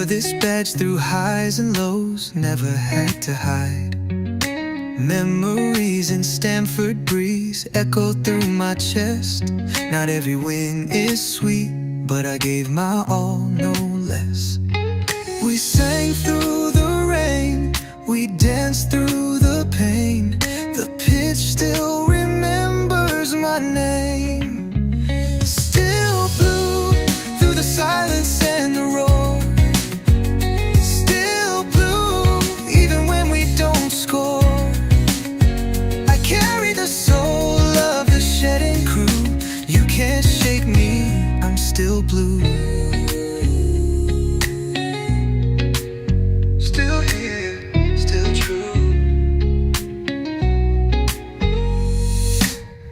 this badge through highs and lows, never had to hide. Memories in Stamford breeze echo through my chest. Not every win is sweet, but I gave my all, no less. We sang through the rain, we danced through the pain. The pitch still remembers my name. Still blue through the silence and the roar. Still blue even when we don't score. I carry the soul of the shedding crew. You can't shake me, I'm still blue. Still here, still true.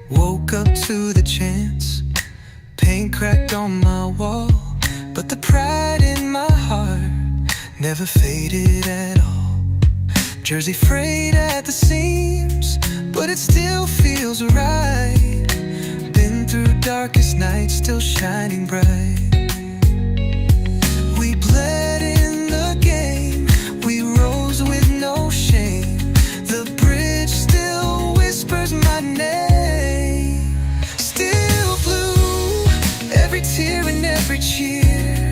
Woke up to the chants, paint cracked on my wall, but the pride in my heart never faded at all. Jersey frayed at the seams, but it still feels right. Been through darkest nights, still shining bright. We bled in the game, we rose with no shame. The bridge still whispers my name. Still blue, every tear and every cheer.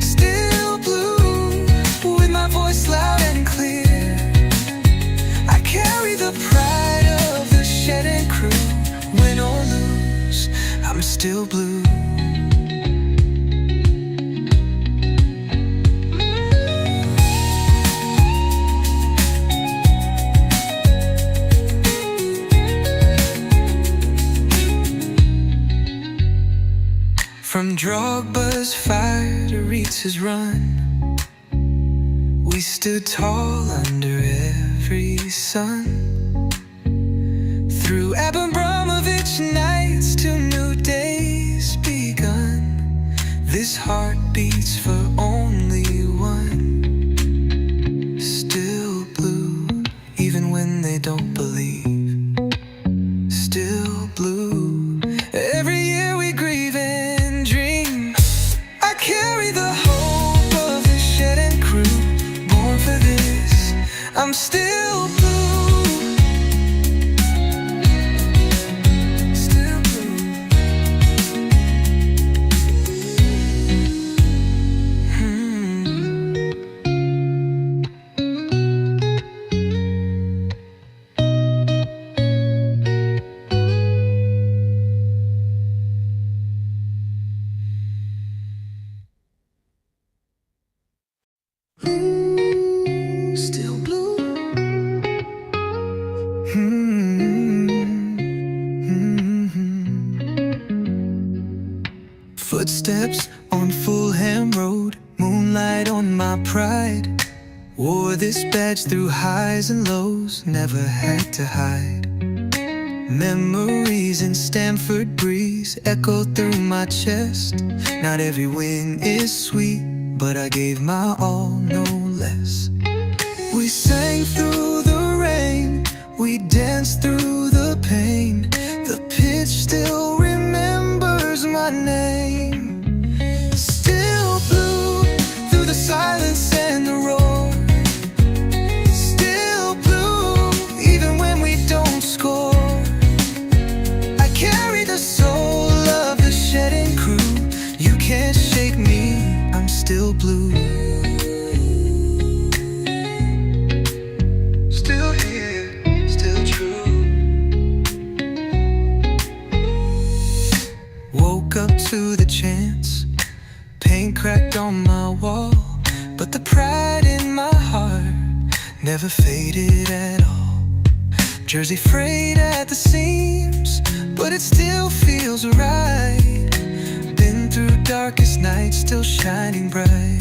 Still blue, with my voice loud and clear. I carry the pride of the shedding crew. Win or lose, I'm still blue. From Drogba's fire to Ritz's run, we stood tall under every sun. Through Abramovich nights to new days begun, this heart beats for only one. Still blue, even when they don't believe. Still blue, every year we grieve and dream. I carry the hope of the shedding crew, born for this, I'm still blue. Still blue. Footsteps on Fulham Road, moonlight on my pride. Wore this badge through highs and lows, never had to hide. Memories in Stamford breeze echo through my chest. Not every win is sweet, but I gave my all, no less. We sang through the rain, we danced through the pain. The pitch still remembers my name. Still blue through the silence and the roar. Still blue even when we don't score. I carry the soul of the shedding crew. You can't shake me, I'm still blue. Still here, still true. Woke up to the chants, paint cracked on my wall, but the pride in my heart never faded at all. Jersey frayed at the seams, but it still feels right. Been through darkest nights, still shining bright.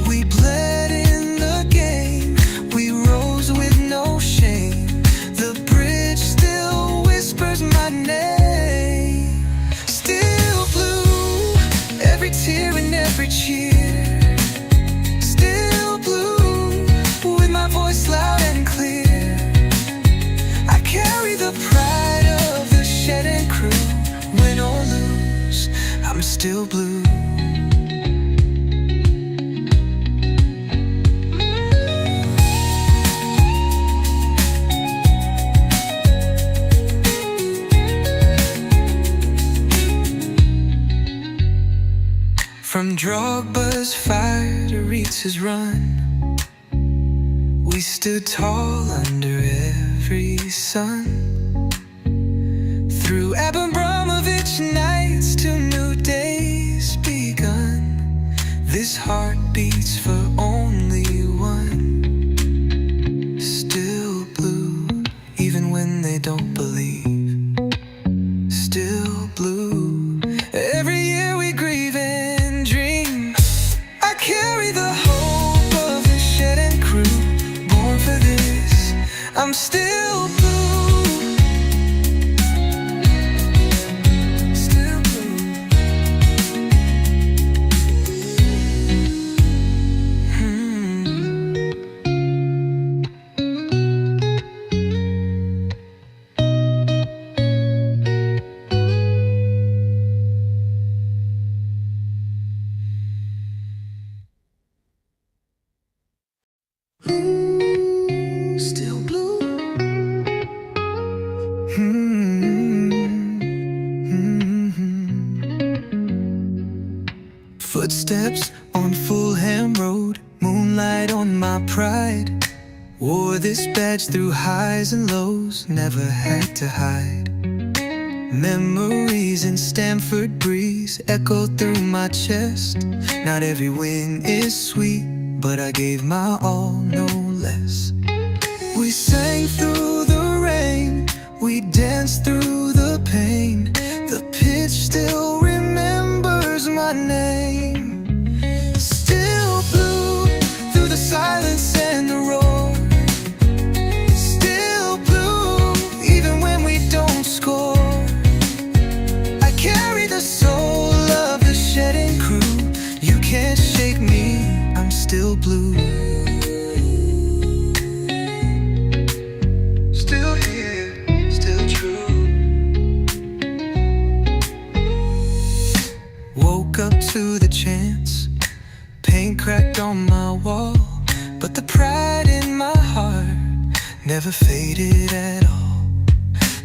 We bled in the game, we rose with no shame. The bridge still whispers my name. Still blue, every tear and every cheer. Still blue, with my voice loud and clear. I carry the pride of the shedding crew. Win or lose, I'm still blue. Drogba's fire to Ritz's run, we stood tall under every sun. Through Abramovich nights to new days begun, this heart beats for only one. Still blue, even when they don't believe. Still blue, every year we grieve and dream. I carry the hope of the shed and crew, born for this, I'm still blue. Still blue. Footsteps on Fulham Road, moonlight on my pride. Wore this badge through highs and lows, never had to hide. Memories in Stamford breeze echo through my chest. Not every win is sweet, but I gave my all, no less. We sang through the rain, we danced through the pain. The pitch still remembers my name. Still blue through the silence and the roar. Still blue even when we don't score. I carry the soul of the shedding crew. You can't shake me, I'm still blue. Still here, still true. Woke up to the chants, paint cracked on my wall, but the pride in my heart never faded at all.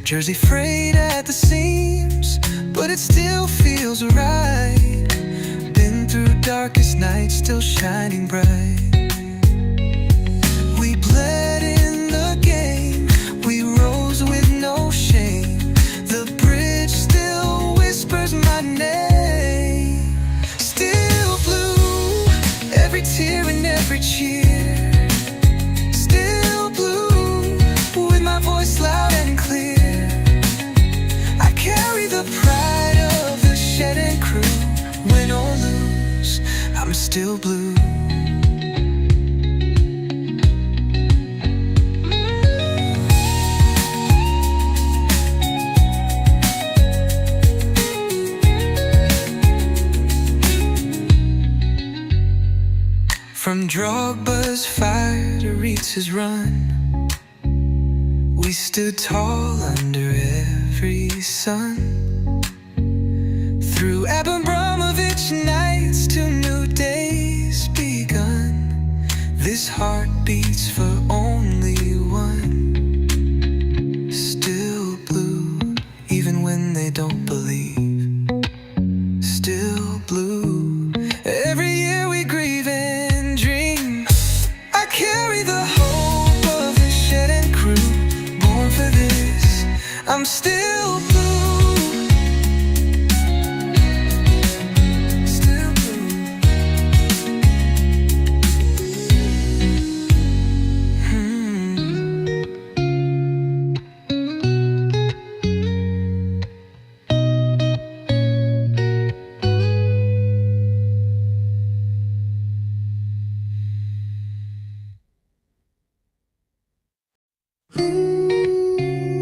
Jersey frayed at the seams, but it still feels right. Been through darkest nights, still shining bright. We bled in the game, we rose with no shame. The bridge still whispers my name. Still blue, every tear and every cheer. Still blue, with my voice loud and clear. I carry the pride of the shed and crew. Win or lose, I'm still blue. From Drogba's fire to Ritz's run, we stood tall under every sun. Through Abramovich nights to new days begun, this heart beats for only one. Still blue, even when they don't believe. Still blue, every year we grieve and dream. I carry the hope of the shed and crew, born for this, I'm still blue.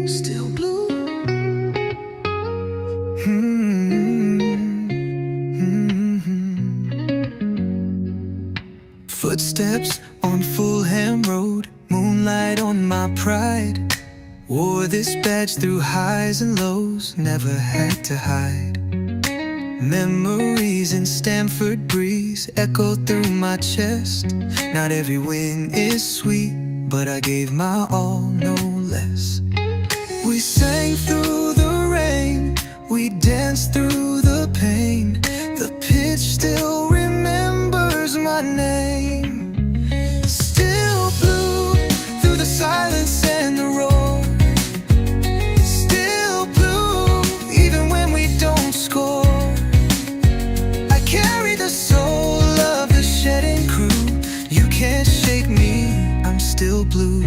Still blue. Footsteps on Fulham Road, moonlight on my pride. Wore this badge through highs and lows, never had to hide. Memories in Stamford breeze echo through my chest. Not every win is sweet, but I gave my all, no less. We sang through the rain, we danced through the pain. The pitch still remains. my name. Still blue through the silence and the roar. Still blue even when we don't score. I carry the soul of the shedding crew. You can't shake me, I'm still blue.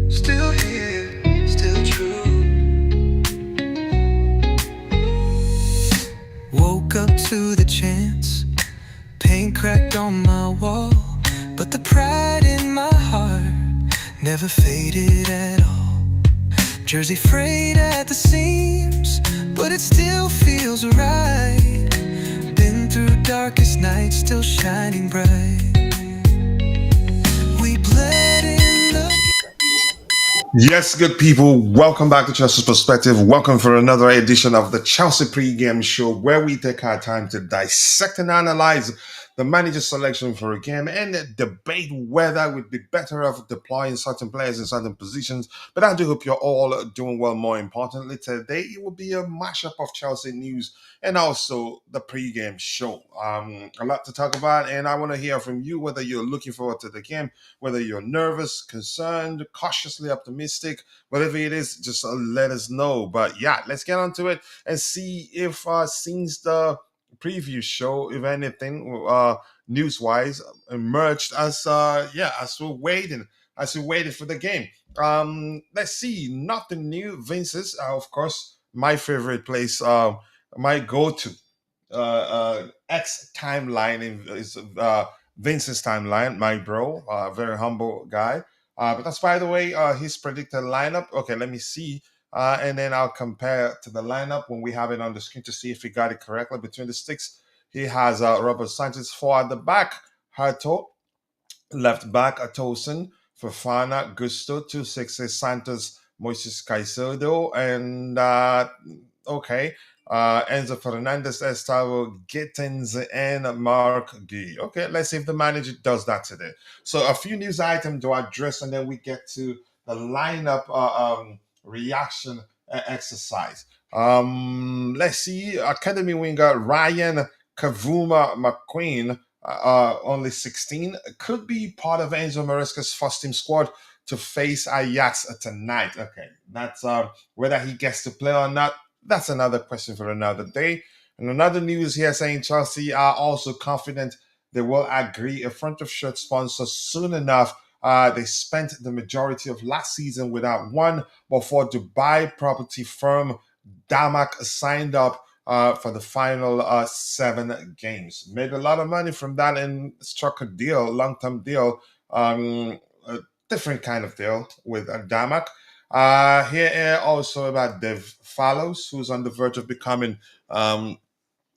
Still here, still true. Woke up to the chance, paint cracked on my wall, but the pride in my heart never faded at all. Jersey frayed at the seams, but it still feels right. Been through darkest nights, still shining bright. We bled in the... Yes, good people, welcome back to Chelsea's Perspective. Welcome for another edition of the Chelsea Pregame Show, where we take our time to dissect and analyze the manager's selection for a game and debate whether it would be better off deploying certain players in certain positions. But I do hope you're all doing well. More importantly, today it will be a mashup of Chelsea news and also the pregame show. A lot to talk about, and I want to hear from you whether you're looking forward to the game, whether you're nervous, concerned, cautiously optimistic, whatever it is, just let us know. But yeah, let's get on to it and see if since the preview show, if anything, news-wise, emerged as as we're waiting for the game. Let's see, nothing new. Vince's, of course, my favorite place, my go-to X timeline is Vince's timeline, my bro, very humble guy. But that's by the way, his predicted lineup. Okay, let me see. And then I'll compare to the lineup when we have it on the screen to see if he got it correctly. Between the sticks, he has Robert Sanchez, four at the back, Hato, left back, Atosin, Fafana, Gusto, 2 6 Santos, Moises Caicedo, and okay, Enzo Fernandez, Estevao, Gittins, and Mark Gui. Okay, let's see if the manager does that today. So a few news items to address, and then we get to the lineup reaction exercise. Let's see, Academy winger Ryan Kavuma McQueen, only 16, could be part of Enzo Maresca's first team squad to face Ajax tonight. Okay, that's whether he gets to play or not. That's another question for another day. And another news here saying Chelsea are also confident they will agree a front of shirt sponsor soon enough. They spent the majority of last season without one, before Dubai property firm Damak signed up for the final 7 games. Made a lot of money from that and struck a deal, long-term deal, a different kind of deal with Damak. Here also about Dev Fallows, who's on the verge of becoming an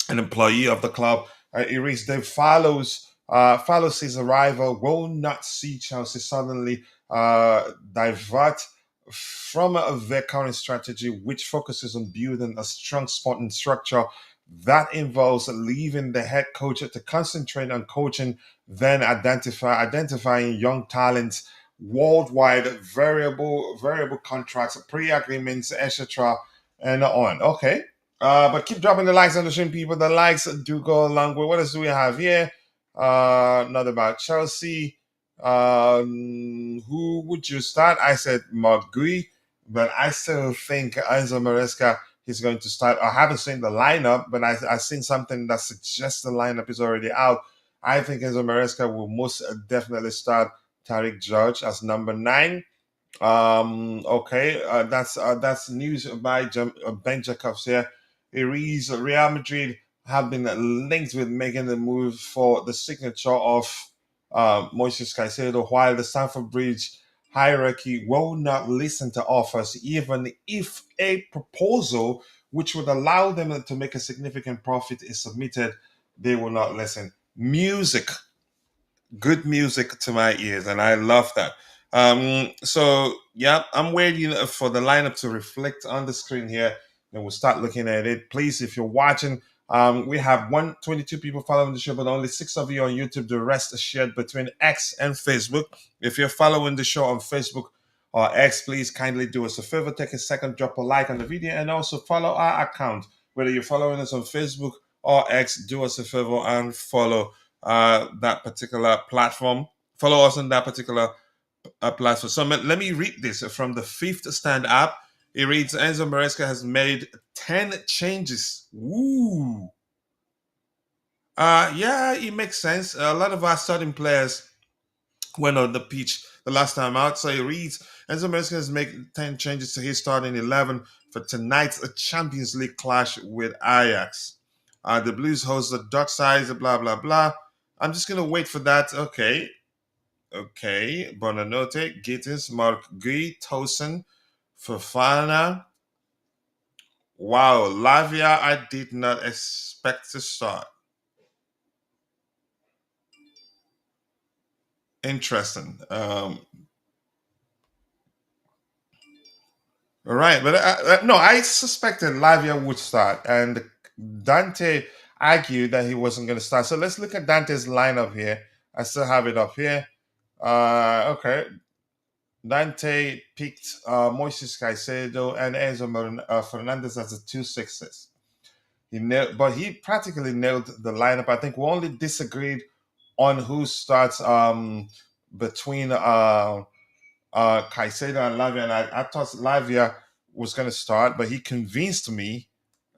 employee of the club. It reads Dave Fallows. Fallows' arrival will not see Chelsea suddenly divert from their current strategy, which focuses on building a strong sporting structure that involves leaving the head coach to concentrate on coaching, then identifying young talents worldwide, variable contracts, pre-agreements, etc., and on. Okay. But keep dropping the likes on the stream, people. The likes do go a long way. What else do we have here? Not about Chelsea. Who would you start? I said Magui, but I still think Enzo Maresca is going to start. I haven't seen the lineup, but I've seen something that suggests the lineup is already out. I think Enzo Maresca will most definitely start Tariq George as number 9. Okay, that's news by Ben Jacobs here. It reads Real Madrid have been linked with making the move for the signature of Moises Caicedo, while the Stamford Bridge hierarchy will not listen to offers, even if a proposal which would allow them to make a significant profit is submitted. They will not listen. Music, good music to my ears, and I love that. So yeah, I'm waiting for the lineup to reflect on the screen here, and we'll start looking at it. Please, if you're watching, we have 122 people following the show, but only 6 of you on YouTube. The rest is shared between X and Facebook. If you're following the show on Facebook or X, please kindly do us a favor, take a second, drop a like on the video, and also follow our account, whether you're following us on Facebook or X, do us a favor and follow that particular platform. Follow us on that particular platform. So let me read this from the Fifth Stand app. It reads Enzo Maresca has made 10 changes. Woo! Yeah, it makes sense. A lot of our starting players went on the pitch the last time out. So it reads Enzo Maresca has made 10 changes to his starting 11 for tonight's Champions League clash with Ajax. The Blues host the Dutch side, blah, blah, blah. I'm just going to wait for that. Okay. Okay. Bonanote, Gittins, Mark Gui, Tosin, Fofana. Wow. Lavia, I did not expect to start. Interesting. Right, but no, I suspected Lavia would start, and Dante argued that he wasn't going to start. So let's look at Dante's lineup here. I still have it up here. Okay, Dante picked Moises Caicedo and Enzo Fernandez as the two sixes. But he practically nailed the lineup. I think we only disagreed on who starts between Caicedo and Lavia, and I thought Lavia was going to start, but he convinced me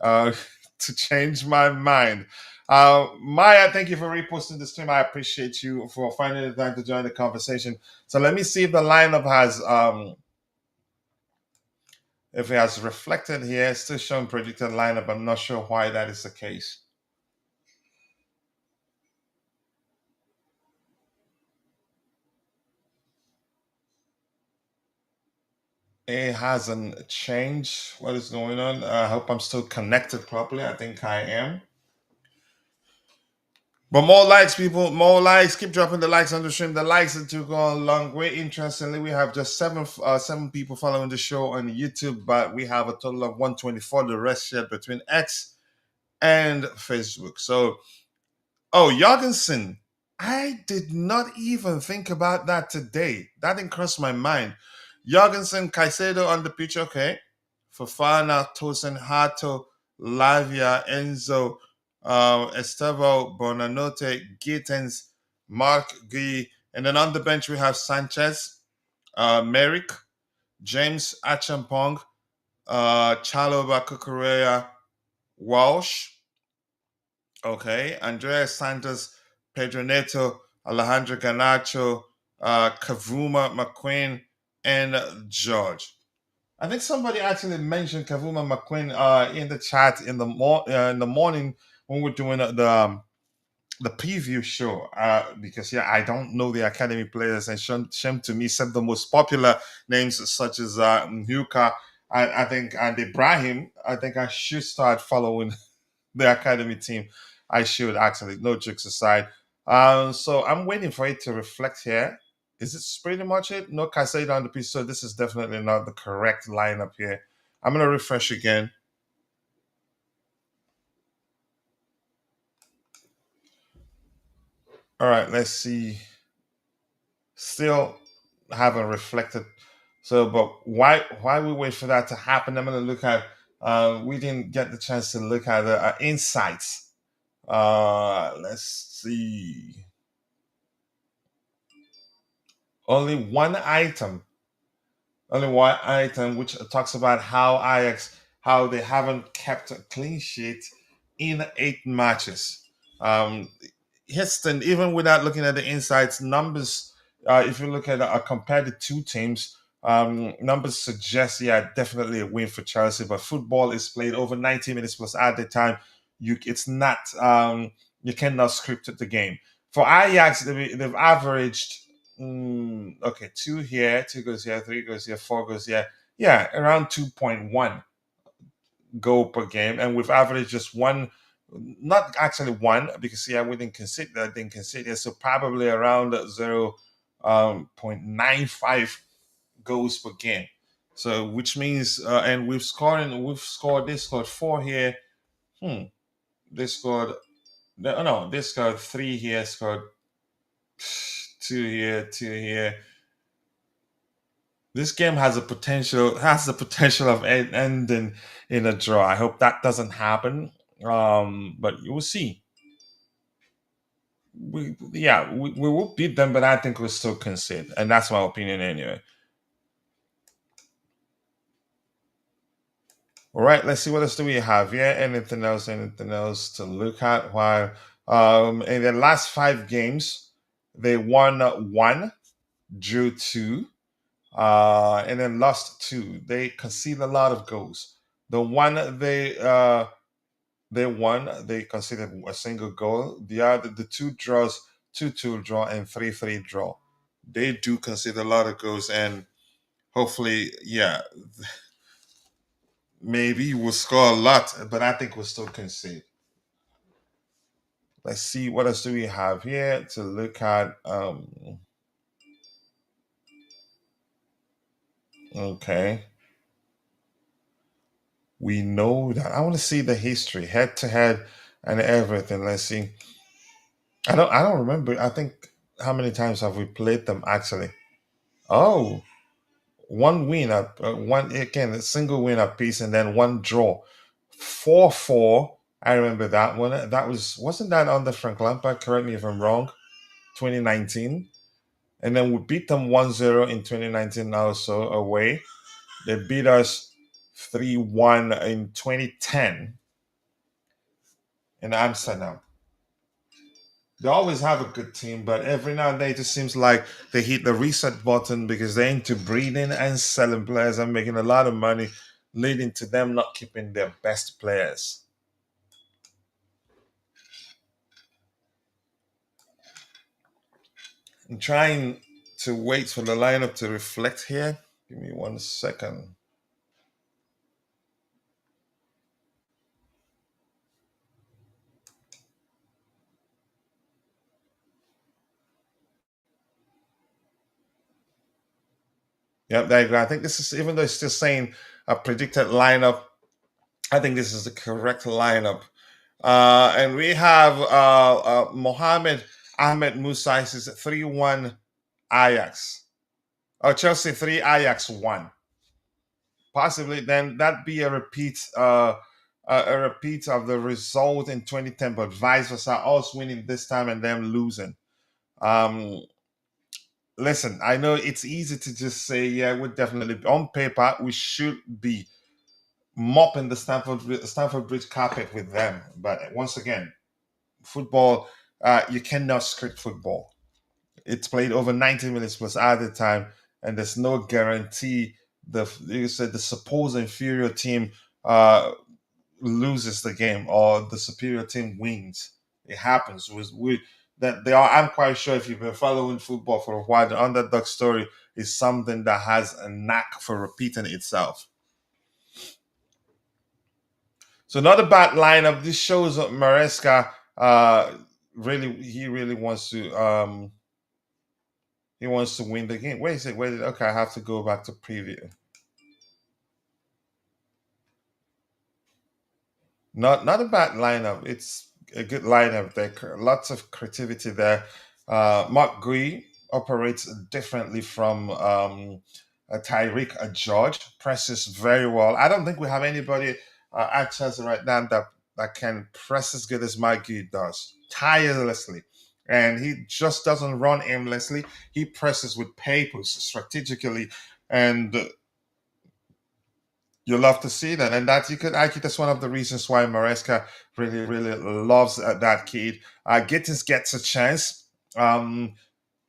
uh, to change my mind. Maya, thank you for reposting the stream. I appreciate you for finding the time to join the conversation. So let me see if the lineup has, if it has reflected here. It's still showing predicted lineup. I'm not sure why that is the case. It hasn't changed. What is going on? I hope I'm still connected properly. I think I am. But more likes, people, more likes. Keep dropping the likes on the stream. The likes do go a long way. Interestingly, we have just seven people following the show on YouTube, but we have a total of 124. The rest shared between X and Facebook. So, oh, Jorgensen. I did not even think about that today. That didn't cross my mind. Jorgensen, Caicedo on the pitch. Okay. Fofana, Tosin, Hato, Lavia, Enzo, Estevao, Bonanote, Gittens, Mark Gui, and then on the bench we have Sanchez, Merrick, James Achampong, Chaloba Kukurea, Walsh, okay, Andrea Santos, Pedro Neto, Alejandro Ganacho, Kavuma McQueen, and George. I think somebody actually mentioned Kavuma McQueen in the chat in the morning when we're doing the preview show. Because yeah, I don't know the academy players, and Shem to me said the most popular names such as Mhuka. I think and Ibrahim. I think I should start following the academy team. I should actually. No jokes aside. So I'm waiting for it to reflect here. Is it pretty much it? No Casado on the piece, so this is definitely not the correct lineup here. I'm gonna refresh again. All right, let's see. Still haven't reflected. So, but why we wait for that to happen? I'm gonna look at. We didn't get the chance to look at the insights. Let's see. Only one item only one item which talks about how Ajax how they haven't kept a clean sheet in 8 matches. Um, Houston, even without looking at the insights numbers, if you look at compared to two teams, numbers suggest yeah definitely a win for Chelsea. But football is played over 90 minutes plus at the time. It's not you cannot script the game. For Ajax, they've averaged okay, two here, two goes here, three goes here, four goes here. Yeah, around 2.1 goal per game, and we've averaged just one, not actually one, because yeah, we didn't consider, so probably around 0.95 goals per game. So which means, and they scored four here. Hmm, they scored. No, they scored three here, scored two here, two here. This game has the potential of ending in a draw. I hope that doesn't happen. But you will see. We will beat them, but I think we'll still concede, and that's my opinion anyway. All right, let's see what else do we have here. Anything else? Anything else to look at? While in the last 5 games, they won one, drew two, and then lost two. They conceded a lot of goals. The one they won, they conceded a single goal. The two draws, 2-2 draw, and 3-3 draw. They do concede a lot of goals, and hopefully, yeah, maybe we'll score a lot, but I think we'll still concede. Let's see what else do we have here to look at. Okay, we know that. I want to see the history, head to head, and everything. Let's see. I don't remember. I think how many times have we played them actually? Oh, one win at one again, a single win at piece, and then one draw. 4-4. I remember that one. That wasn't that under Frank Lampard? Correct me if I'm wrong. 2019. And then we beat them 1-0 in 2019 also away. They beat us 3-1 in 2010 in Amsterdam. They always have a good team, but every now and then it just seems like they hit the reset button because they're into breeding and selling players and making a lot of money, leading to them not keeping their best players. I'm trying to wait for the lineup to reflect here. Give me 1 second. Yep, there you go. I think this is, even though it's still saying a predicted lineup, I think this is the correct lineup. And we have Mohamed Ahmed Musa. Is 3-1 Ajax. Oh, Chelsea 3, Ajax 1. Possibly then that be a repeat of the result in 2010, but vice versa, us winning this time and them losing. Um, Listen, I know it's easy to just say, yeah, we're definitely on paper we should be mopping the Stamford Bridge carpet with them. But once again, football, you cannot script football. It's played over 90 minutes plus added time, and there's no guarantee you said the supposed inferior team loses the game or the superior team wins. It happens. We that they are. I'm quite sure if you've been following football for a while, the underdog story is something that has a knack for repeating itself. So not a bad lineup. This shows up Maresca. He really wants to. He wants to win the game. Wait a second. Wait. Okay, I have to go back to preview. Not a bad lineup. It's a good lineup. There lots of creativity there. Mark Gui operates differently from Tyreek George. Presses very well. I don't think we have anybody at Chelsea right now that can press as good as Mark Gui does, tirelessly. And he just doesn't run aimlessly. He presses with papers strategically, and you love to see that, and that you could argue that's one of the reasons why Maresca really, really loves that kid. Gittins gets a chance. Um,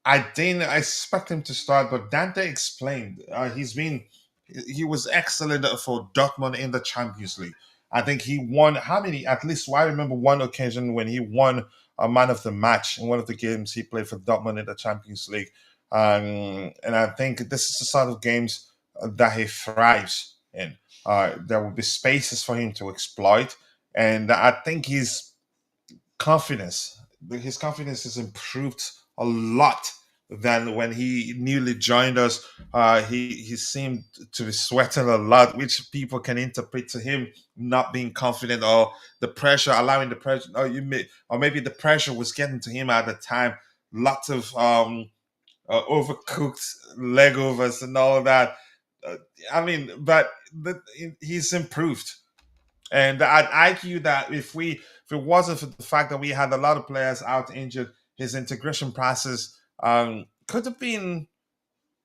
I didn't expect him to start, but Dante explained he was excellent for Dortmund in the Champions League. I think he won how many? At least I remember one occasion when he won a man of the match in one of the games he played for Dortmund in the Champions League. And I think this is the sort of games that he thrives in. There will be spaces for him to exploit, and I think confidence, his confidence has improved a lot than when he newly joined us. He seemed to be sweating a lot, which people can interpret to him not being confident or the pressure, allowing the pressure. Or maybe the pressure was getting to him at the time. Lots of overcooked legovers and all that. Uh, I mean, but he's improved. And I'd argue that if it wasn't for the fact that we had a lot of players out injured, his integration process could have been,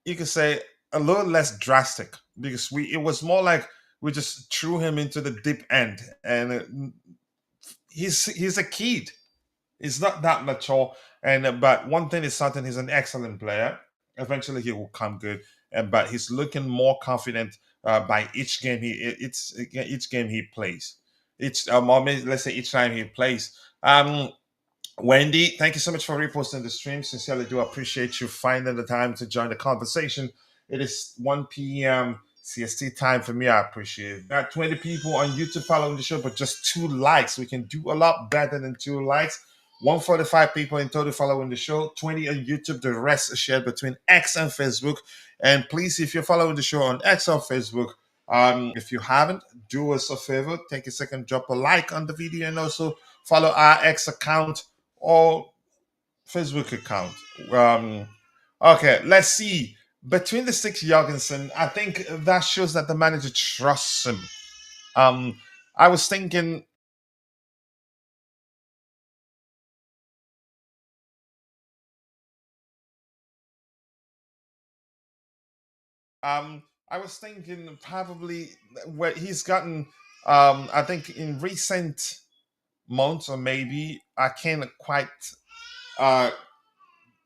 you could say, a little less drastic, because we it was more like we just threw him into the deep end, and he's a kid. He's not that mature, and but one thing is certain: he's an excellent player. Eventually, he will come good, but he's looking more confident by each game it's each game he plays. Each or let's say each time he plays. Wendy, thank you so much for reposting the stream. Sincerely do appreciate you finding the time to join the conversation. It is 1 p.m. CST time for me. I appreciate it. Got 20 people on YouTube following the show, but just 2 likes. We can do a lot better than 2 likes. 145 people in total following the show, 20 on YouTube, the rest are shared between X and Facebook. And please, if you're following the show on X or Facebook, if you haven't, do us a favor, take a second, drop a like on the video, and also follow our X account or Facebook account. Okay, let's see. Between the six Jorgensen, I think that shows that the manager trusts him. Um, I was thinking, I was thinking probably where he's gotten. I think in recent months, or maybe I can't quite uh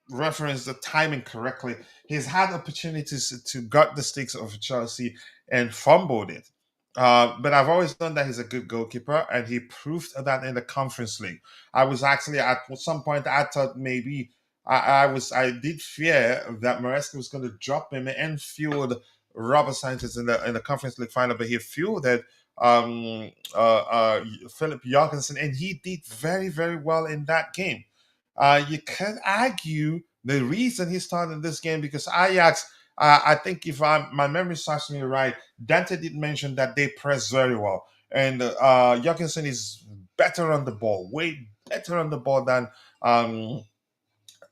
reference the timing correctly. He's had opportunities to gut the sticks of Chelsea and fumbled it. But I've always known that he's a good goalkeeper, and he proved that in the Conference League. I was actually at some point I thought maybe I did fear that Maresca was going to drop him and fueled Robert Sanchez in the Conference League final, but he fueled it. Philip Jorgensen, and he did very, very well in that game. You can argue the reason he started this game because Ajax. I think if my memory serves me right, Dante did mention that they press very well, and Jorgensen is better on the ball, way better on the ball um,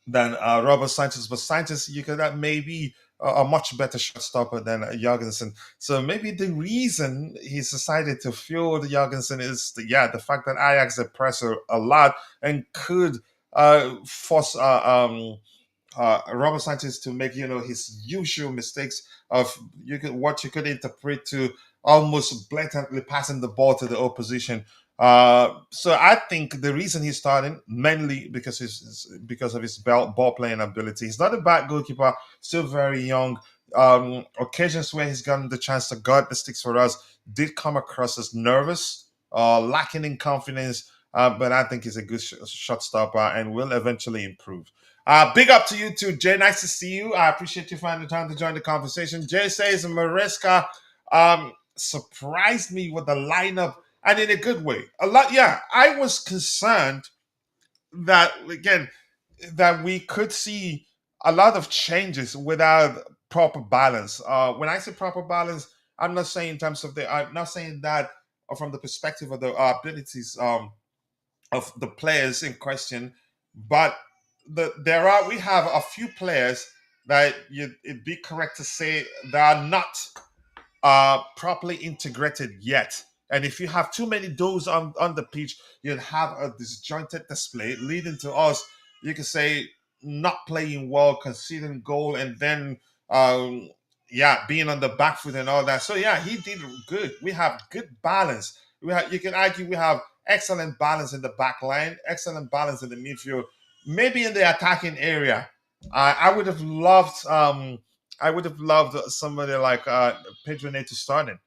than Robert Sanchez. But Sanchez, you could have maybe a much better shot stopper than Jorgensen. So maybe the reason he's decided to fuel the Jorgensen is the fact that Ajax they press a lot and could force Robert Sanchez to make his usual mistakes of what you could interpret to almost blatantly passing the ball to the opposition. So I think the reason he's starting mainly because of his ball playing ability. He's not a bad goalkeeper, still very young. Occasions where he's gotten the chance to guard the sticks for us did come across as nervous, lacking in confidence. But I think he's a good shot stopper and will eventually improve. Big up to you too, Jay. Nice to see you. I appreciate you finding the time to join the conversation. Jay says Maresca surprised me with the lineup and in a good way. A lot, yeah. I was concerned that again that we could see a lot of changes without proper balance. When I say proper balance, I'm not saying in terms of I'm not saying that from the perspective of the abilities of the players in question, but we have a few players that it'd be correct to say they are not properly integrated yet. And if you have too many those on the pitch, you'll have a disjointed display leading to us, you can say, not playing well, conceding goal, and then being on the back foot and all that. So yeah, he did good. We have good balance. You can argue we have excellent balance in the back line, excellent balance in the midfield, maybe in the attacking area. I would have loved somebody like Pedro Neto starting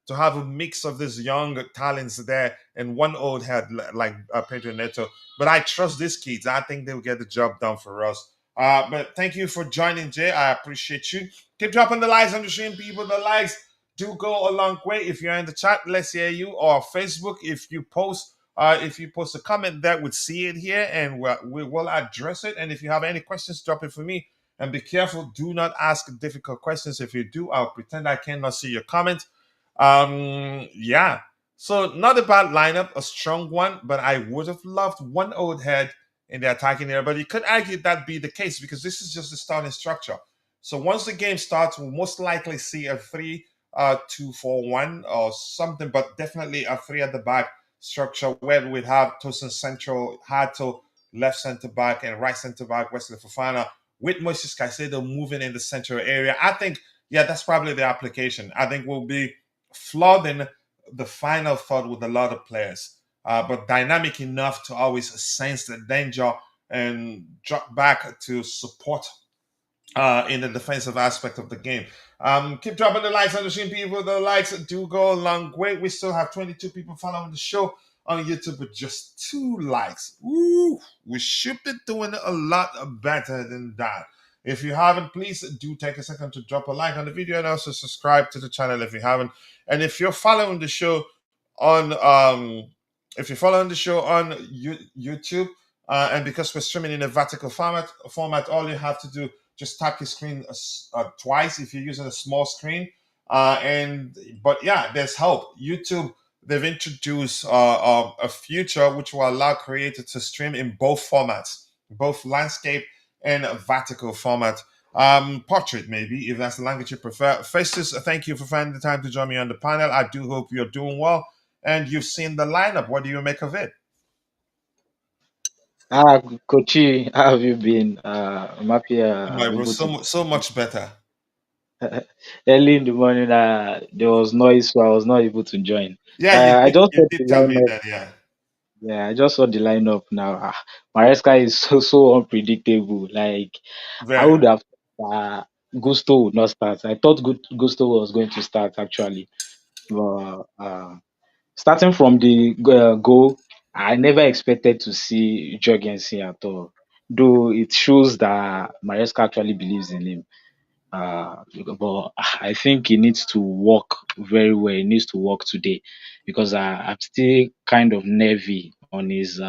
to have a mix of these young talents there and one old head like Pedro Neto. But I trust these kids. I think they'll get the job done for us. But thank you for joining, Jay. I appreciate you. Keep dropping the likes on the stream, people. The likes do go a long way. If you're in the chat, let's hear you. Or Facebook, if you post a comment there, we'd see it here and we will address it. And if you have any questions, drop it for me. And be careful. Do not ask difficult questions. If you do, I'll pretend I cannot see your comment. Yeah. So not a bad lineup, a strong one, but I would have loved one old head in the attacking area. But you could argue that be the case because this is just the starting structure. So once the game starts, we'll most likely see a three 2-4-1 or something, but definitely a three at the back structure where we'd have Tosin Central, Hato, left centre back, and right centre back, Wesley Fofana, with Moises Caicedo moving in the central area. I think, yeah, that's probably the application. I think we'll be flooding the final third with a lot of players, but dynamic enough to always sense the danger and drop back to support in the defensive aspect of the game. Keep dropping the likes on the stream, people. The likes do go a long way. We still have 22 people following the show on YouTube with just 2 likes. Ooh, we should be doing a lot better than that. If you haven't, please do take a second to drop a like on the video and also subscribe to the channel if you haven't. And if you're following the show on YouTube, and because we're streaming in a vertical format, all you have to do just tap your screen twice if you're using a small screen. And but yeah, there's help. YouTube, they've introduced a feature which will allow creators to stream in both formats, both landscape and a vertical format. Portrait, maybe, if that's the language you prefer. Festus, thank you for finding the time to join me on the panel. I do hope you're doing well and you've seen the lineup. What do you make of it? Kochi, how have you been? I'm happy My I'm bro, able to. so much better. Early in the morning, there was noise, so I was not able to join. Yeah, So I just you saw did the tell me lineup. that. Yeah, Yeah, I just saw the lineup now. Maresca is so unpredictable. Like I very. would have Gusto would not start. I thought Gusto was going to start actually, but starting from the goal, I never expected to see Jorgensen at all. Though it shows that Maresca actually believes in him. But I think he needs to work very well. He needs to work today because I'm still kind of nervy on his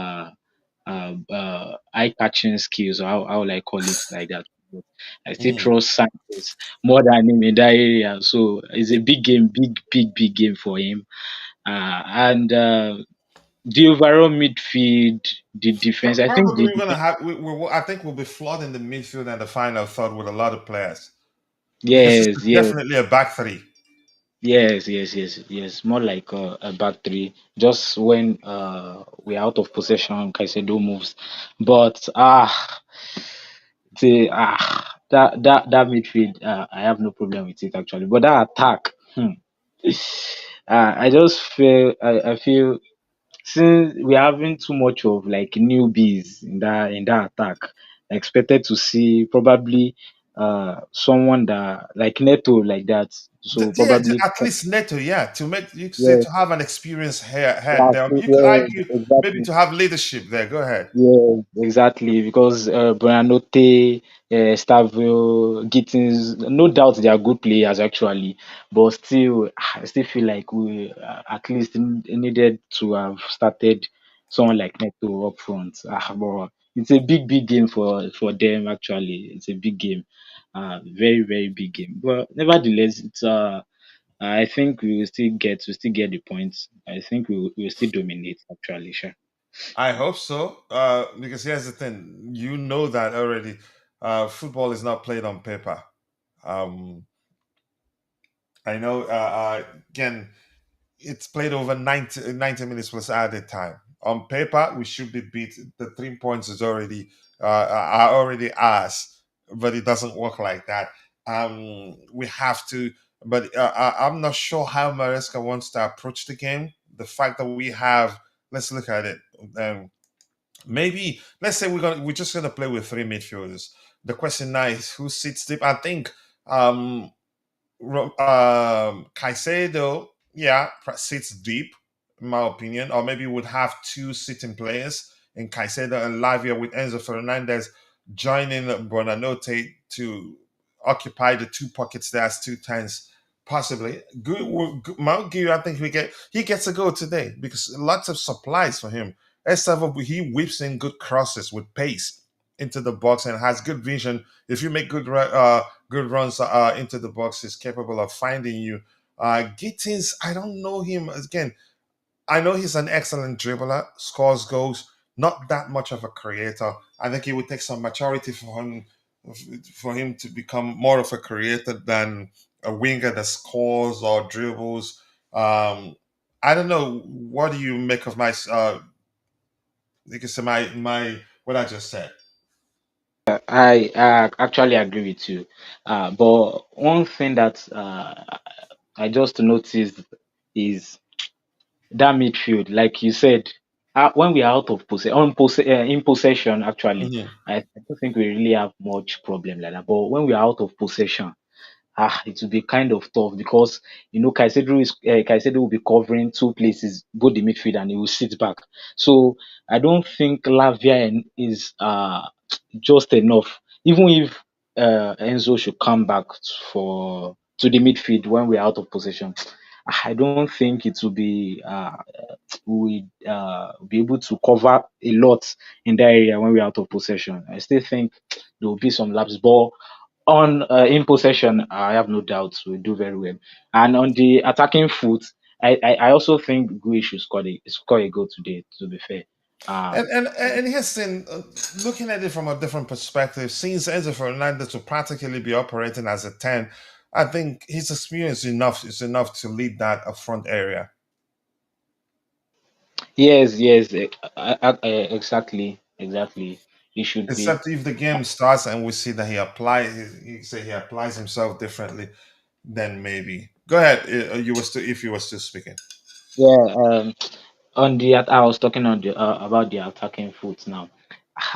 eye-catching skills, or how will I call it like that. But I still Mhm. trust Sanchez more than him in that area. So it's a big game, big game for him. And the overall midfield, the defense, I think Probably the we're gonna defense, have. I think we'll be flooding the midfield and the final third with a lot of players because this is yes, yes. definitely a back three. Yes. More like a back three. Just when we're out of possession, Caicedo moves. But that midfield, I have no problem with it actually. But that attack, I just I feel since we're having too much of like newbies in that attack, I expected to see probably someone that like Neto like that. So Yeah, probably at least Neto. Yeah, to make you say yeah. to have an experienced head Yeah, there. You could yeah, argue maybe exactly. to have leadership there. Go ahead. Yeah, exactly. Because Buonanotte, Estevao, Gittins, no doubt they are good players actually, but still, I still feel like we at least needed to have started someone like Neto up front. But it's a big game for them actually. It's a big game, very big game. But nevertheless, it's I think we still get the points. I think we will still dominate actually. Sure. I hope so. Because here's the thing, you know that already. Football is not played on paper. Um, I know. Again, it's played over 90 minutes plus added time. On paper, we should be beat. The 3 points is already are already ours, but it doesn't work like that. We have to, but I'm not sure how Maresca wants to approach the game. The fact that we have, let's look at it. Maybe let's say we're just gonna play with three midfielders. The question now is who sits deep. I think um, Caicedo, yeah, sits deep, in my opinion, or maybe would have two sitting players in Caicedo and Lavia with Enzo Fernandez joining Bonanote to occupy the two pockets there as 2 times, possibly. Mount Giri, I think he gets a go today because lots of supplies for him. Estevão, he whips in good crosses with pace into the box and has good vision. If you make good runs into the box, he's capable of finding you. Gittins, I don't know him again. I know he's an excellent dribbler, scores goals, not that much of a creator. I think it would take some maturity for him to become more of a creator than a winger that scores or dribbles. Um, I don't know. What do you make of my you can say my what I just said? I actually agree with you. But one thing that I just noticed is that midfield, like you said, when we are out of in possession, actually, Mhm. I don't think we really have much problem like that. But when we are out of possession, it will be kind of tough because Caicedo will be covering two places, both the midfield and he will sit back. So I don't think Lavia is just enough. Even if Enzo should come back for to the midfield when we're out of possession, I don't think it will be we be able to cover a lot in that area when we're out of possession. I still think there will be some laps, but on in possession, I have no doubt we do very well. And on the attacking foot, I also think Gui should score a goal today. To be fair, um, And here's thing, looking at it from a different perspective, since Enzo Fernandez will practically be operating as a 10, I think his experience is enough to lead that up front area. yes, yes, exactly. It should be. Except if the game starts and we see that he say he applies himself differently, then maybe. Go ahead. You were still if you were still speaking. Yeah, on the I was talking on the about the attacking foot now.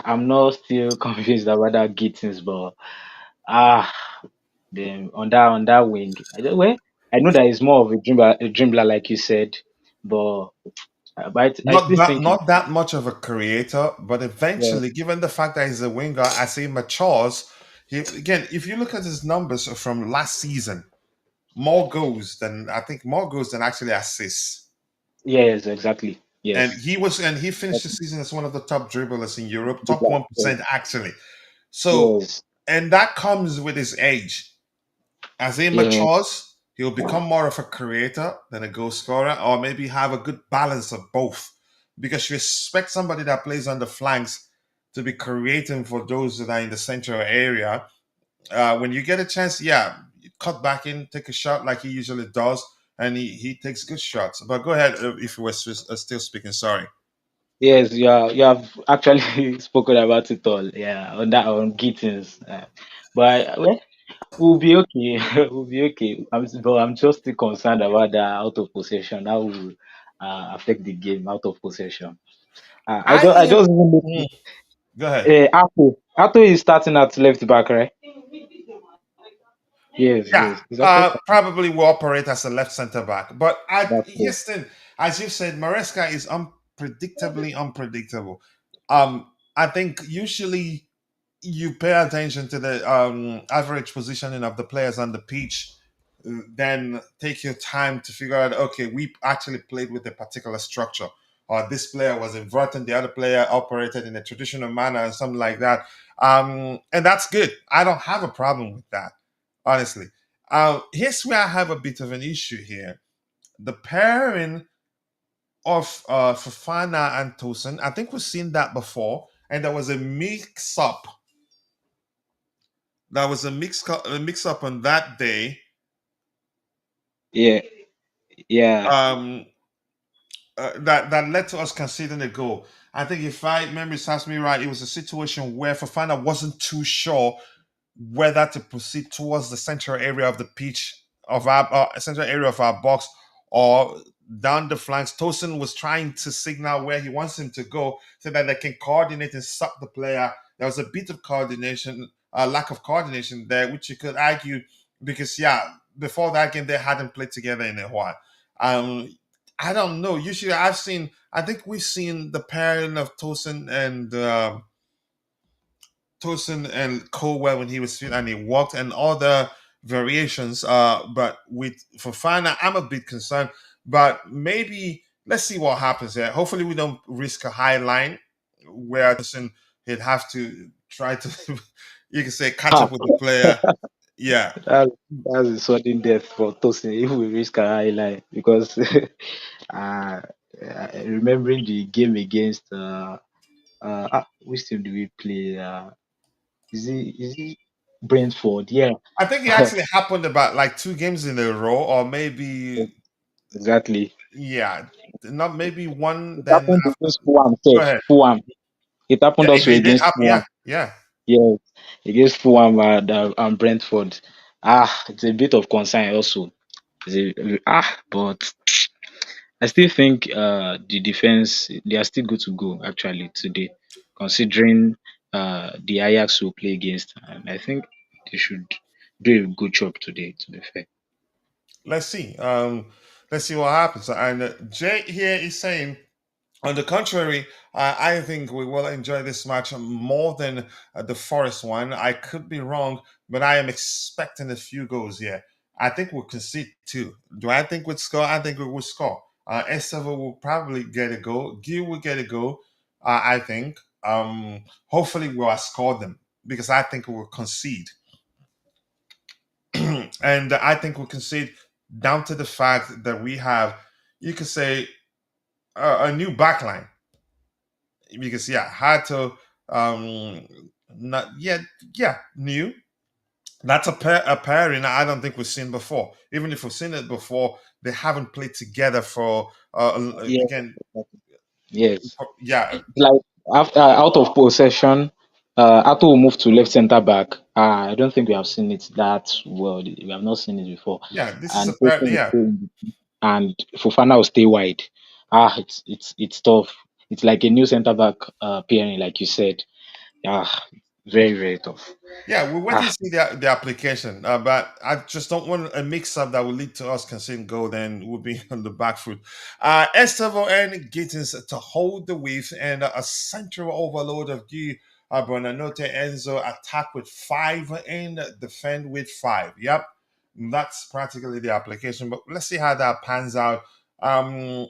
I'm not still convinced about that Gittins, but ah, the on that wing, I know that he's more of a dribbler like you said, but I Not still that think not that much of a creator, but yeah, eventually, given the fact that he's a winger, as he matures, again, if you look at his numbers from last season, more goals than actually assists. yes, exactly, And yes, he finished the season as one of the top dribblers in Europe, top yes, 1% actually. So, yes, and that comes with his age. As he yeah, matures, he'll become more of a creator than a goal scorer, or maybe have a good balance of both. Because you expect somebody that plays on the flanks to be creating for those that are in the central area. When you get a chance, yeah, you cut back in, take a shot like he usually does, and he takes good shots. But go ahead if you were still speaking. Sorry. yes. You have actually spoken about it all. Yeah, on that on Gittins, but we'll be okay. We'll be okay. But I'm just still concerned about the out of possession. How will affect the game out of possession. I I am. just even Mm, noticed go ahead. Ato is starting at left back, right? Yes, Yeah, yes. It's actually probably will operate as a left center back. But that's true. Houston, as you said, Maresca is unpredictably unpredictable. I think usually you pay attention to the average positioning of the players on the pitch, then take your time to figure out, okay, we actually played with a particular structure, or this player was inverting, the other player operated in a traditional manner, and something like that. And that's good. I don't have a problem with that, honestly. Here's where I have a bit of an issue here. The pairing of Fafana and Tosin, I think we've seen that before, and there was a mix up. There was a mix up on that day. Yeah, yeah. Um, that led to us conceding a goal. I think if I memory serves me right, it was a situation where Fafana wasn't too sure whether to proceed towards the central area of the pitch of our central area of our box or down the flanks. Tosin was trying to signal where he wants him to go so that they can coordinate and stop the player. There was a bit of coordination, a lack of coordination there, which you could argue because yeah, before that game they hadn't played together in a while. Um, I don't know. Usually, I think we've seen the pairing of Tosin and Colwell when he was fit and he walked and other variations. But with Fofana, I'm a bit concerned. But maybe let's see what happens there. Hopefully, we don't risk a high line where Tosin he'd have to try to, you can say, catch Ha, up with the player. Yeah. that's a sudden death for Tosin if we risk a highlight because uh, remembering the game against which team do we play? Is he? Brentford. Yeah, I think it actually happened about like two games in a row, or maybe exactly. yeah, not maybe one. It Then happened after, against Fulham. go Sef. ahead. Fulham. It happened Yeah, also it did against happen. Yeah, Fulham. yeah. Yes, against Fulham and Brentford. It's a bit of concern also. But I still think the defense they are still good to go actually today, considering the Ajax will play against, and I think they should do a good job today. To be fair, Let's see. Let's see what happens. And Jay here is saying, on the contrary, I think we will enjoy this match more than the Forest one. I could be wrong, but I am expecting a few goals here. I think we'll concede two. Do I think we'll score? I think we will score. Estevão will probably get a goal. Gil will get a goal. I think. Hopefully, we'll score them because I think we will concede. And I think we concede down to the fact that we have, you could say, a new backline because yeah, Hato, um, not yet, yeah, new. That's a pairing I don't think we've seen before. Even if we've seen it before, they haven't played together for yeah, again. yes, Yeah, like after out of possession, Hato will move to left centre back. I don't think we have seen it that well. We have not seen it before, yeah. This is a and pair. Tosin will Yeah, stay and Fofana will stay wide. It's tough. It's like a new centre back pairing, like you said. Very very tough. yeah. We're waiting Ah, to see the application, but I just don't want a mix-up that will lead to us conceding goal. Then we'll be on the back foot. Estevão and Gittins to hold the width and a central overload of Guy Bonanote Enzo attack with five and defend with five. Yep, that's practically the application. But let's see how that pans out. Um,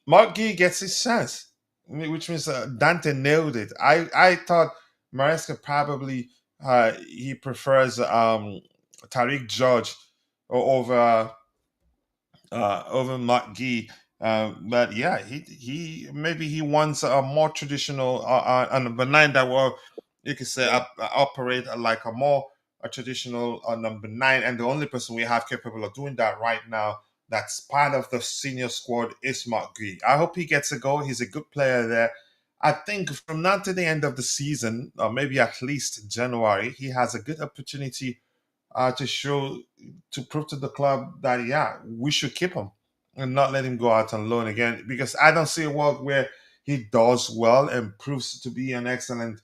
Mark Gee gets his chance, which means Dante nailed it. I thought Maresca probably he prefers Tariq George over over Mark Gee. But yeah, he maybe he wants a more traditional and a benign that will you could say operate like a traditional number nine, and the only person we have capable of doing that right now that's part of the senior squad is Mark Gee. I hope he gets a goal. He's a good player there. I think from now to the end of the season, or maybe at least January, he has a good opportunity to show to prove to the club that yeah we should keep him and not let him go out on loan again because I don't see a world where he does well and proves to be an excellent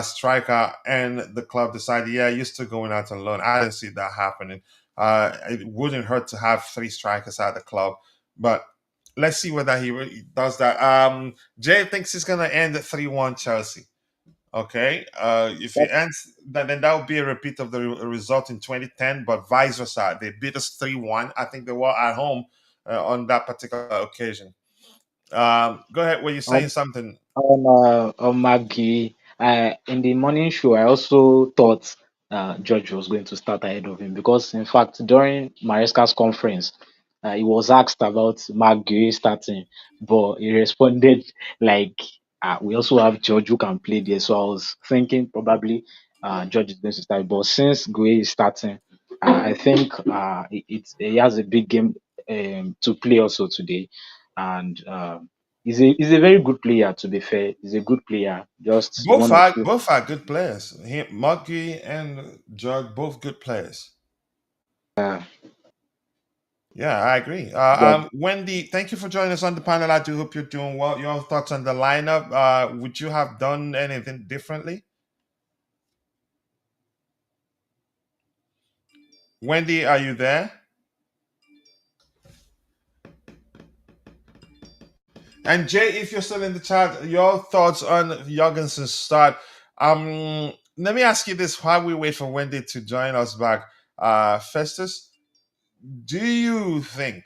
striker and the club decided yeah you're still going out on loan. I don't see that happening. It wouldn't hurt to have three strikers at the club, but let's see whether he really does that. Jay thinks he's going to end at 3-1 Chelsea. Okay. If it ends, then that would be a repeat of the result in 2010, but vice versa. They beat us 3-1. I think they were at home on that particular occasion. Go ahead. Were you um, saying something? on Maggie, in the morning show, I also thought George was going to start ahead of him because, in fact, during Maresca's conference, he was asked about Maggie starting, but he responded like, "We also have George who can play there." So I was thinking probably George is going to start, but since Gui is starting, I think he has a big game to play also today, and. He's a very good player. To be fair, he's a good player. Just one or two. Both are good players. Muggy and Jug, both good players. Uh, Yeah, I agree. but Wendy, thank you for joining us on the panel. I do hope you're doing well. Your thoughts on the lineup? Would you have done anything differently? Wendy, are you there? And Jay, if you're still in the chat, your thoughts on Jorgensen's start. Let me ask you this while we wait for Wendy to join us back. Festus, do you think,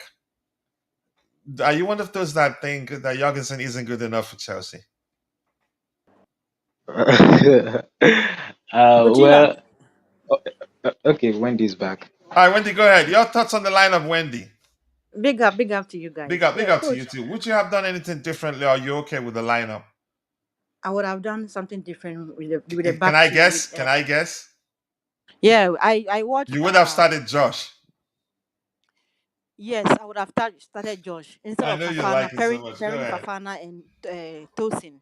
are you one of those that think that Jorgensen isn't good enough for Chelsea? What you got? well, okay. Wendy's back. All right, Wendy, go ahead. Your thoughts on the lineup, Wendy. Big up to you guys. Big Yeah, up to you coach. too. Would you have done anything differently? Or are you okay with the lineup? I would have done something different with the back Can I two with guess? Can I guess? Yeah, I watched. You would have started Josh. Yes, I would have started Josh instead I of know you Fafana, like it so pairing much. Go pairing ahead. Fafana and Tosin.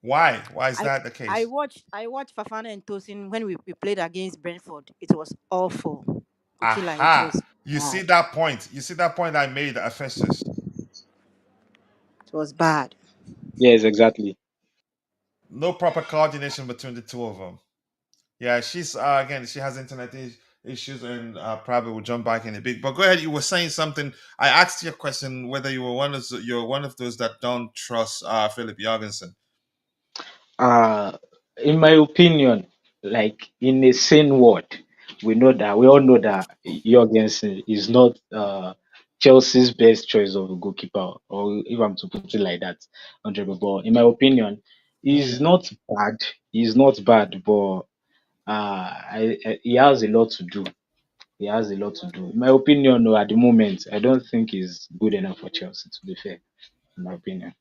Why? Why is I that the case? I watched Fafana and Tosin when we played against Brentford. It was awful. Kuchila, it Aha! was You see bad. that point? You see that point I made, Ephesus? It was bad. Yes, exactly. No proper coordination between the two of them. Yeah, she's again. She has issues, and probably will jump back in a bit. But go ahead. You were saying something. I asked you a question whether you're one of those that don't trust Philip Jorgensen. Uh, in my opinion, like in a sane world, we all know that Jorgensen is not Chelsea's best choice of a goalkeeper, or if I'm to put it like that, 100. But in my opinion, he's Mm. not bad. He's not bad, but he has a lot to do. He has a lot to do. In my opinion, no, at the moment, I don't think he's good enough for Chelsea. To be fair, in my opinion.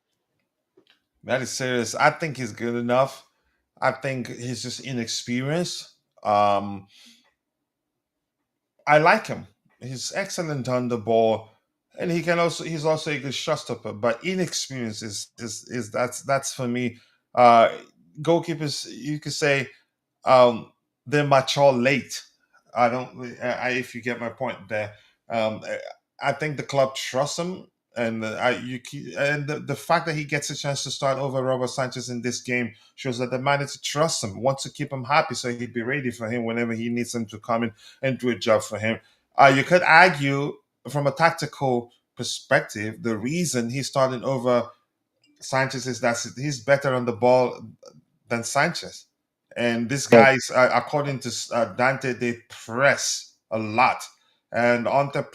That is serious. I think he's good enough. I think he's just inexperienced. Um, I like him. He's excellent on the ball, and he's also a good shot stopper. But inexperience is that's for me. Uh, Goalkeepers, you could say, um, they mature late. I don't. If you get my point there, I think the club trusts him, and the fact that he gets a chance to start over Robert Sanchez in this game shows that the manager trusts him, wants to keep him happy, so he'd be ready for him whenever he needs him to come in and do a job for him. You could argue from a tactical perspective, the reason he's starting over Sanchez is that he's better on the ball than Sanchez. And these Yes, guys, according to Dante, they press a lot, and under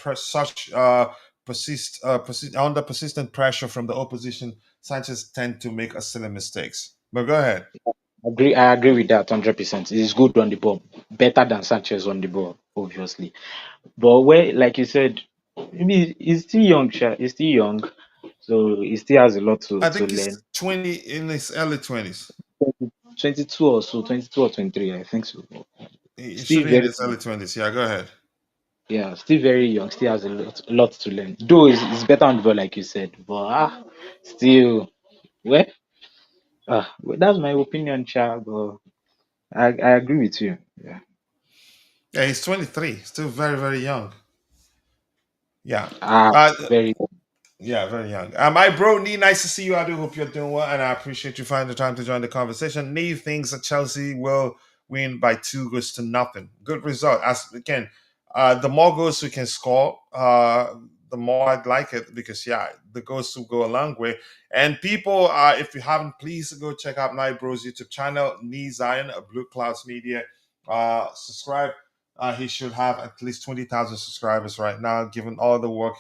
under persistent pressure from the opposition, Sanchez tend to make a silly mistakes. But go ahead. I agree with that 100%. He's good on the ball, better than Sanchez on the ball, obviously. But where, like you said, maybe he's still young, He's still young, so he still has a lot I to think he's learn. 20 in his early 20s. 22 or so, 22 or 23, I think so. He should Still be in very, his early 20s. Yeah, go ahead. yeah, still very young. Still has a lot to learn. Though he's better on the ball, like you said, but still, well, well, that's my opinion, But I agree with you. Yeah. Yeah, he's 23, still very, very young. Yeah. Ah, Uh, very. Yeah, very young. My bro, Nee, nice to see you. I do hope you're doing well, and I appreciate you finding the time to join the conversation. Nee thinks that Chelsea will win by 2 goals to nothing. Good result. As again, the more goals we can score, the more I'd like it because yeah, the goals will go a long way. And people, if you haven't, please go check out my bro's YouTube channel, Nee Zion, Blue Clouds Media. Subscribe. He should have at least 20,000 subscribers right now, given all the work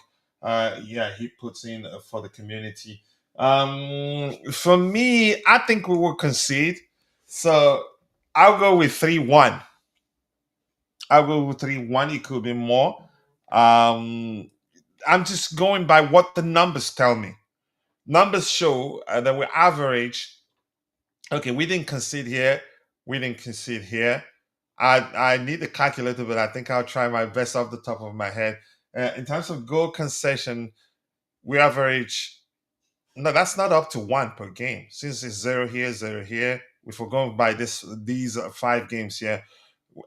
yeah, he puts in for the community. For me, I think we will concede. So I'll go with 3-1. I'll go with 3-1. It could be more. Um, I'm just going by what the numbers tell me. Numbers show that we average. Okay, we didn't concede here. We didn't concede here. I need the calculator, but I think I'll try my best off the top of my head. In terms of goal concession, we average. No, that's not up to one per game. Since it's zero here, zero here. If we're going by these 5 games here,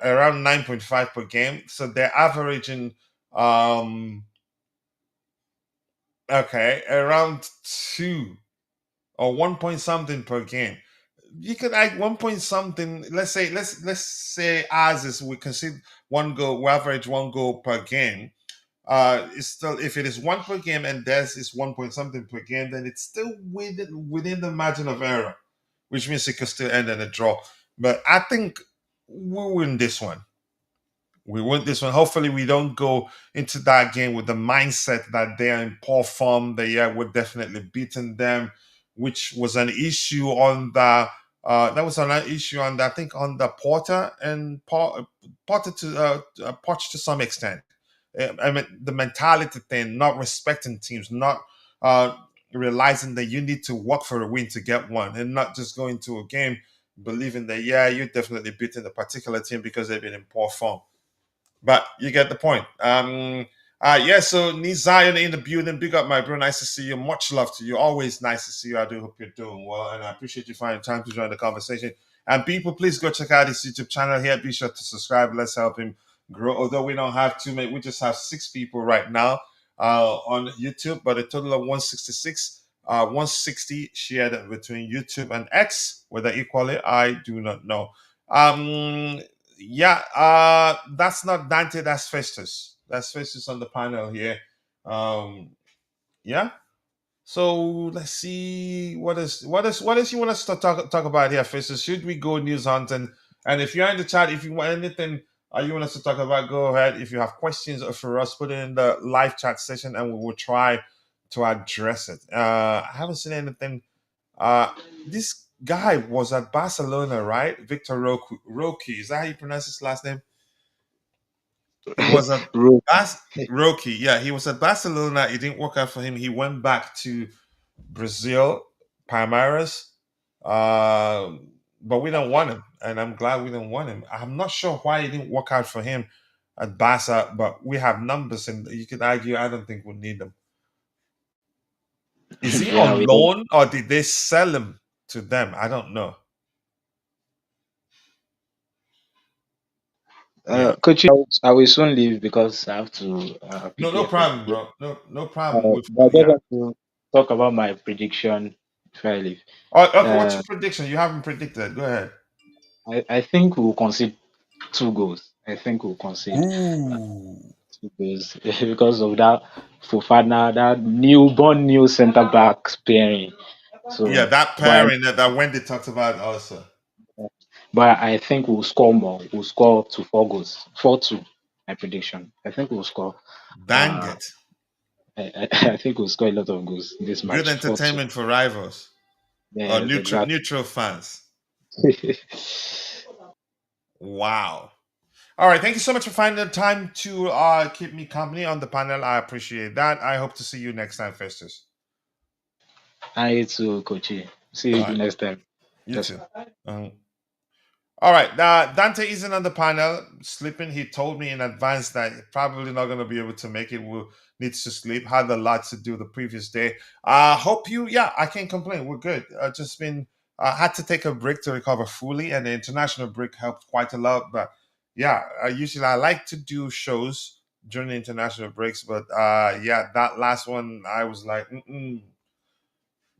around 9.5 per game. So they're averaging, um, okay, around 2 or 1 point something per game. You could add 1 point something. Let's say ours is we concede 1 goal. We average 1 goal per game. It's still, if it is one per game and theirs is 1 point something per game, then it's still within the margin of error, which means it could still end in a draw. But I think we win this one. We win this one. Hopefully, we don't go into that game with the mindset that they are in poor form. That yeah, we're definitely beating them, which was an issue on the. That was an issue on the, I think on the Porter and Porter to Poch to some extent. I mean the mentality thing, not respecting teams, not uh, realizing that you need to work for a win to get one, and not just going to a game believing that yeah, you're definitely beating the particular team because they've been in poor form. But you get the point. Yeah, so Nick Zion in the building. Big up, my bro. Nice to see you. Much love to you. Always nice to see you. I do hope you're doing well, and I appreciate you finding time to join the conversation. And people, please go check out his YouTube channel here. Be sure to subscribe. Let's help him grow. Although we don't have too many, we just have 6 people right now on YouTube, but a total of 166. 160 shared between YouTube and X. Whether equally, I do not know. Yeah, that's not Dante, that's Festus. That's Festus on the panel here. Um, yeah. So let's see what is you want us to talk about here, Festus. Should we go news hunt and if you're in the chat, if you want anything you want us to talk about, go ahead. If you have questions for us, put it in the live chat session and we will try to address it. I haven't seen anything. This guy was at Barcelona, right? Victor Roque. Is that how you pronounce his last name? He was at Ro- Roque. Yeah, he was at Barcelona. It didn't work out for him. He went back to Brazil, Palmeiras. Uh, but we don't want him, and I'm glad we don't want him. I'm not sure why it didn't work out for him at Barca, but we have numbers, and you could argue I don't think we need them. Is he yeah, on loan or did they sell him to them? I don't know. Yeah. Coach, I will soon leave because I have to No, no prepare for the problem, game. bro. No problem. With But I just yeah. want to talk about my prediction before I leave. Oh, okay, what's Uh, your prediction? You haven't predicted. Go ahead. I think we'll concede 2 goals. I think we'll concede Ooh. 2 goals because of that Fofana, that new centre back pairing. Yeah, So, that but pairing that Wendy talked about also. but I think we'll score more. We'll score to 4 goals, 4-2. My prediction. I think we'll score. Dang Uh, it. I think we'll score a lot of goals in this Good match. 4-2. entertainment for rivals or Yes, neutral fans. exactly. Wow. All right. Thank you so much for finding the time to keep me company on the panel. I appreciate that. I hope to see you next time, Festus. I too, Kochi. See All you right. next time. You Yes. too. Um, All right. Dante isn't on the panel, sleeping. He told me in advance that he's probably not going to be able to make it. Will needs to sleep. Had a lot to do the previous day. Hope you. Yeah, I can't complain. We're good. Just been had to take a break to recover fully, and the international break helped quite a lot. But yeah, usually I like to do shows during the international breaks, but yeah, that last one I was like,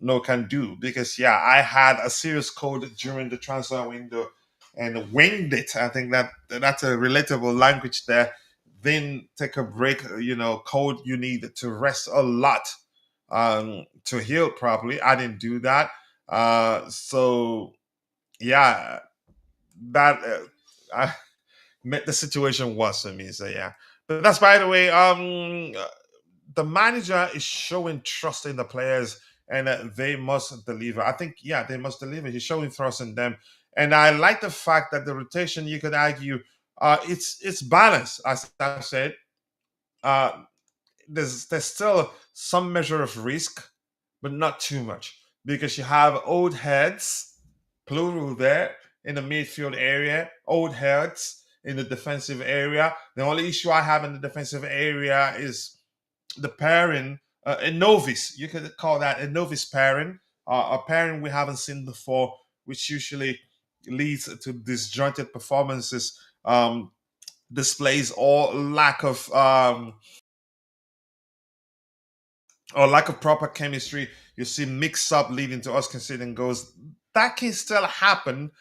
no can do because yeah, I had a serious cold during the transfer window and winged it. I think that's a relatable language there. Then take a break. Cold you need to rest a lot to heal properly. I didn't do that. So yeah, that I made the situation worse for me. So yeah, but that's by the way. The manager is showing trust in the players and they must deliver. I think, yeah, they must deliver. He's showing trust in them. And I like the fact that the rotation, you could argue, it's balanced, as I said. Uh, there's still some measure of risk, but not too much because you have old heads, plural there in the midfield area, old heads in the defensive area. The only issue I have in the defensive area is the pairing, a novice. You could call that a novice pairing, a pairing we haven't seen before, which usually leads to disjointed performances, displays or lack of proper chemistry. You see mix up leading to us conceding goals. That can still happen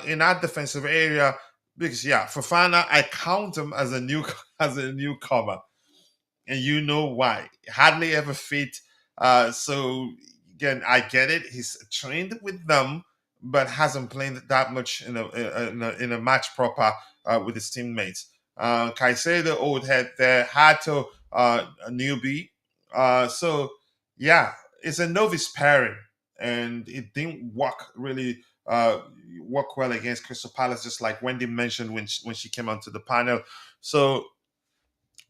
in our defensive area because yeah, Fofana, I count him as a new as a newcomer and you know why. Hardly ever fit. So again, I get it. He's trained with them, but hasn't played that much in a match proper with his teammates. Caicedo, old head there. Hato, a newbie. So yeah, it's a novice pairing, and it didn't work really. Work well against Crystal Palace, just like Wendy mentioned when she came onto the panel. So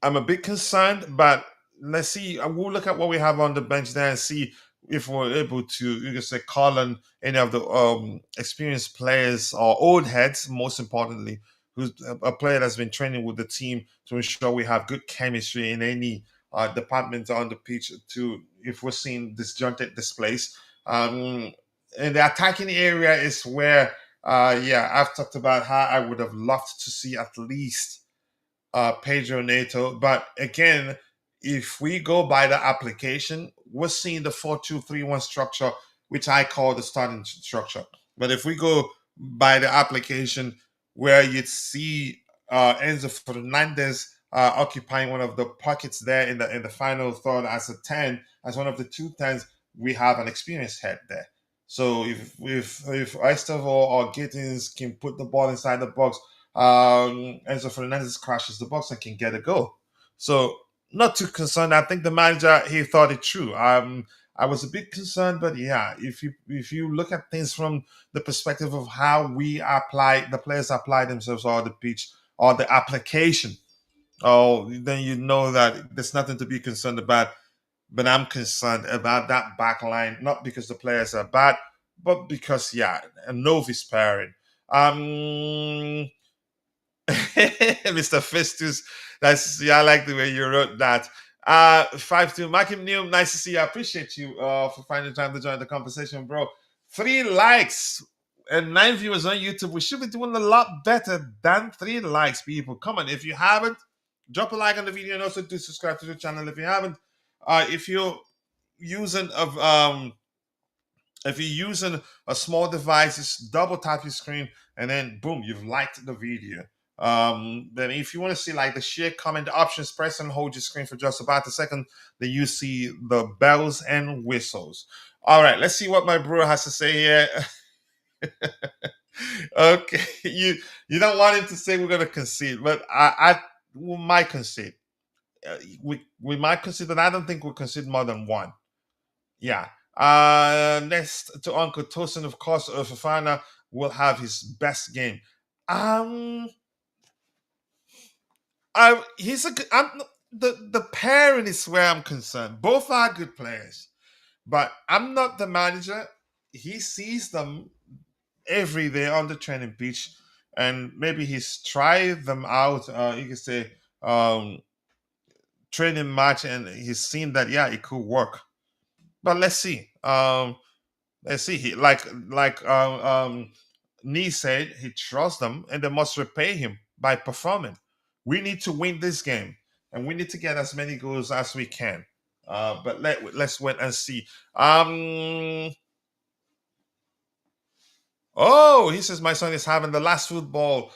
I'm a bit concerned, but let's see. We'll look at what we have on the bench there and see if we're able to, you can say, call on any of the experienced players or old heads, most importantly, who's a player that's been training with the team to ensure we have good chemistry in any department on the pitch. To if we're seeing disjointed displays, in the attacking area is where, yeah, I've talked about how I would have loved to see at least Pedro Neto. But again, if we go by the application, we're seeing the 4-2-3-1 structure, which I call the starting structure. But if we go by the application, where you'd see Enzo Fernandez occupying one of the pockets there in the final third as a 10, as one of the two tens, we have an experienced head there. So if Estevao or Gittins can put the ball inside the box, Enzo Fernandez crashes the box and can get a goal. So not too concerned. I think the manager, he thought it through. I was a bit concerned, but yeah, if you look at things from the perspective of how we apply, the players apply themselves on the pitch or the application, oh, then you know that there's nothing to be concerned about. But I'm concerned about that back line, not because the players are bad, but because, yeah, a novice pairing. Um, Mr. Festus, that's, yeah, I like the way you wrote that. 5-2, Makim Neum, nice to see you. I appreciate you for finding time to join the conversation, bro. 3 likes and 9 viewers on YouTube. We should be doing a lot better than 3 likes, people. Come on, if you haven't, drop a like on the video and also do subscribe to the channel if you haven't. If you're using of if you're using a small device, just double tap your screen and then boom, you've liked the video. Then if you want to see like the share, comment options, press and hold your screen for just about a second. Then you see the bells and whistles. All right, let's see what my bro has to say here. Okay, you don't want him to say we're gonna concede, but we might concede. We might concede, but I don't think we'll concede more than one. Yeah. Next to Uncle Tosin, of course, Fafana will have his best game. Um, he's a good. The pairing is where I'm concerned. Both are good players, but I'm not the manager. He sees them every day on the training pitch, and maybe he's tried them out. You can say training match, and he's seen that, yeah, it could work. But let's see. Let's see. He Nee said he trusts them, and they must repay him by performing. We need to win this game, and we need to get as many goals as we can. But let's wait and see. Oh, he says my son is having the last football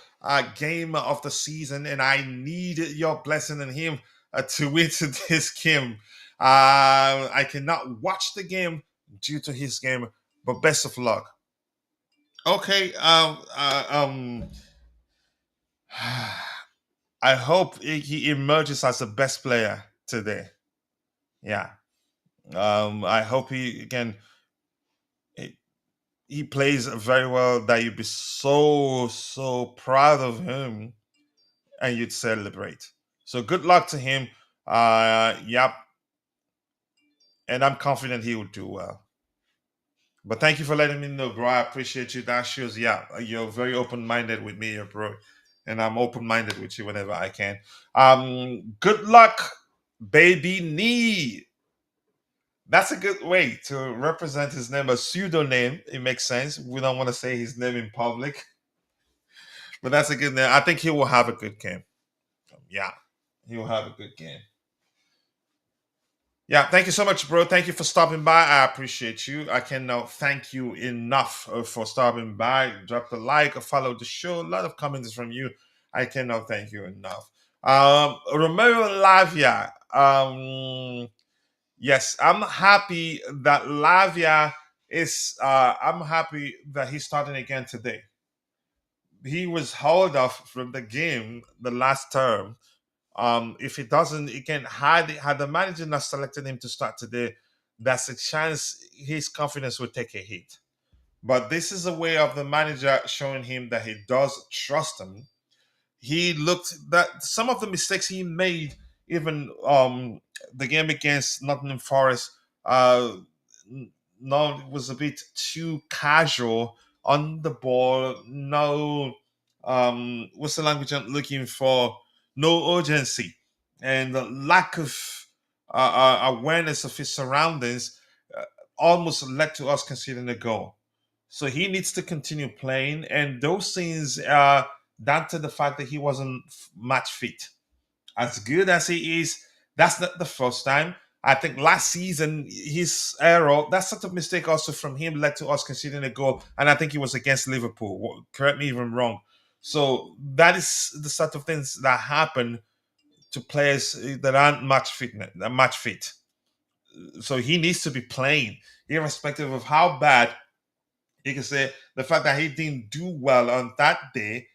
game of the season, and I need your blessing and him to win to this game. I cannot watch the game due to his game, but best of luck. Okay. I hope he emerges as the best player today. Yeah. I hope he plays very well, that you'd be so proud of him and you'd celebrate. So good luck to him. Yep. And I'm confident he will do well. But thank you for letting me know, bro. I appreciate you. That shows, yeah, you're very open minded with me, bro. And I'm open minded with you whenever I can. Good luck, baby knee. That's a good way to represent his name, a pseudonym. It makes sense. We don't want to say his name in public, but that's a good name. I think he will have a good game. Yeah, he will have a good game. Yeah, thank you so much, bro. Thank you for stopping by. I appreciate you. I cannot thank you enough for stopping by. Drop the like, follow the show. A lot of comments from you. I cannot thank you enough. Romero Lavia. Yes, I'm happy that Lavia is. I'm happy that he's starting again today. He was hauled off from the game the last term. If he doesn't, again, had the manager not selected him to start today, that's a chance his confidence would take a hit. But this is a way of the manager showing him that he does trust him. He looked that some of the mistakes he made, even the game against Nottingham Forest, no, it was a bit too casual on the ball. No, what's the language I'm looking for? No urgency and the lack of awareness of his surroundings uh, almost led to us conceding a goal. So he needs to continue playing, and those things are down to the fact that he wasn't match fit. As good as he is, that's not the first time. I think last season his error, that sort of mistake also from him led to us conceding a goal, and I think it was against Liverpool. Correct me if I'm wrong. So that is the sort of things that happen to players that aren't match fit. So he needs to be playing, irrespective of how bad. You can say the fact that he didn't do well on that day,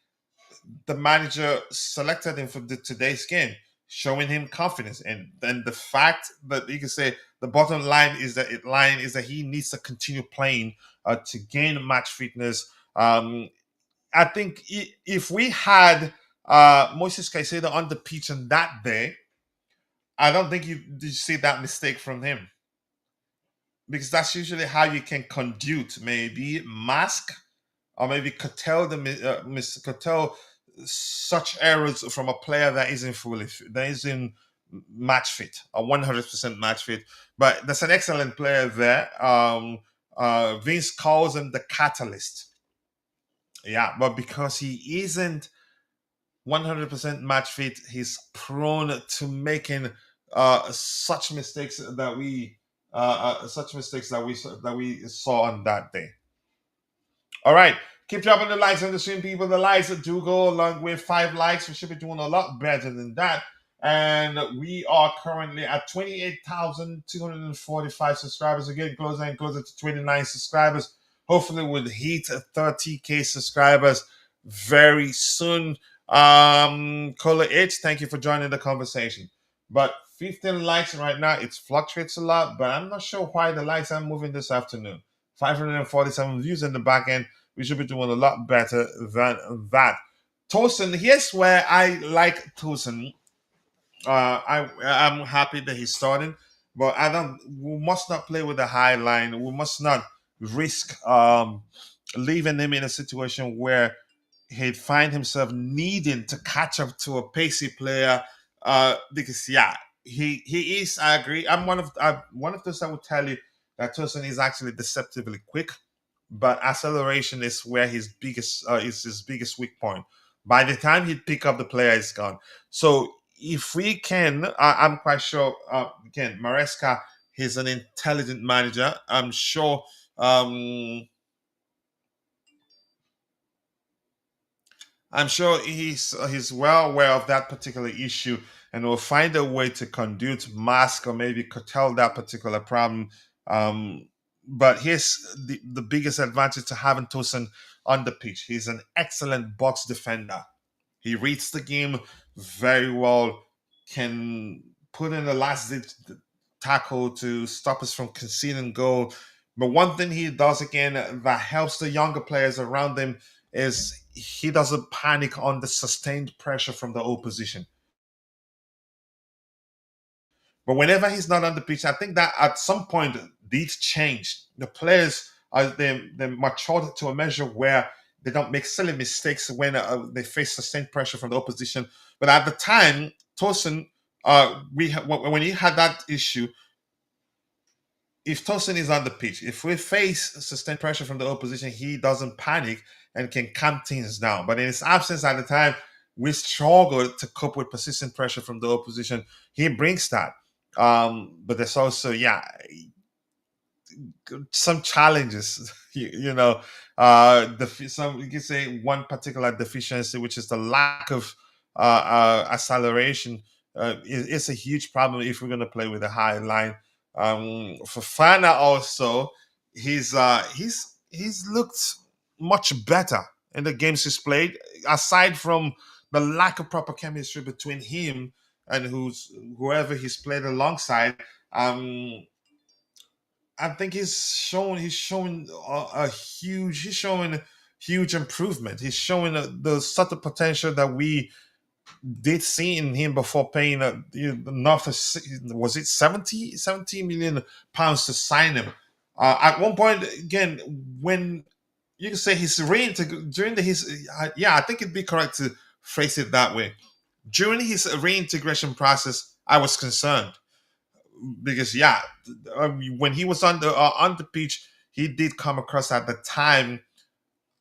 the manager selected him for today's game, showing him confidence. And then the fact that you can say the bottom line is that he needs to continue playing to gain match fitness. I think if we had Moses Caicedo on the pitch on that day, I don't think you see that mistake from him, because that's usually how you can conduce, maybe mask or maybe curtail curtail such errors from a player that isn't that isn't match fit or 100% match fit. But that's an excellent player there. Vince calls him the catalyst. Yeah, but because he isn't 100% match fit, he's prone to making such mistakes that we saw on that day. All right. Keep dropping the likes on the stream, people. The likes do go along with 5 likes. We should be doing a lot better than that. And we are currently at 28,245 subscribers. We're getting closer and closer to 29 subscribers. Hopefully, we'll hit 30K subscribers very soon. Caller H, thank you for joining the conversation. But 15 likes right now, it fluctuates a lot, but I'm not sure why the likes are moving this afternoon. 547 views in the back end. We should be doing a lot better than that. Tosin, here's where I like Tosin. I'm happy that he's starting, but I don't. We must not play with a high line. We must not risk leaving him in a situation where he'd find himself needing to catch up to a pacey player. Because yeah, he is. I agree. I'm one of those that would tell you that Tosin is actually deceptively quick, but acceleration is where his biggest weak point. By the time he'd pick up the player, is gone. So if we can, I'm quite sure. Again, Maresca, he's an intelligent manager. I'm sure. I'm sure he's well aware of that particular issue, and will find a way to conduce, mask, or maybe curtail that particular problem. But here's the biggest advantage to having Tosin on the pitch. He's an excellent box defender. He reads the game very well, can put in the last ditch tackle to stop us from conceding goal. But one thing he does again that helps the younger players around him is he doesn't panic on the sustained pressure from the opposition. But whenever he's not on the pitch, I think that at some point these change. The players are they matured to a measure where they don't make silly mistakes when they face sustained pressure from the opposition. But at the time, Tosin, when he had that issue, if Tosin is on the pitch, if we face sustained pressure from the opposition, he doesn't panic and can calm things down. But in his absence at the time, we struggle to cope with persistent pressure from the opposition. He brings that. But there's also, yeah, some challenges. Some you can say one particular deficiency, which is the lack of acceleration, is a huge problem if we're going to play with a high line. For Fana also, he's looked much better in the games he's played. Aside from the lack of proper chemistry between him and whoever he's played alongside, I think he's showing huge improvement. He's showing the sort of potential that we did see in him before paying north of was it 70 million pounds to sign him. At one point, again, when you can say his during his yeah, I think it'd be correct to phrase it that way. During his reintegration process, I was concerned because yeah, when he was on the pitch, he did come across at the time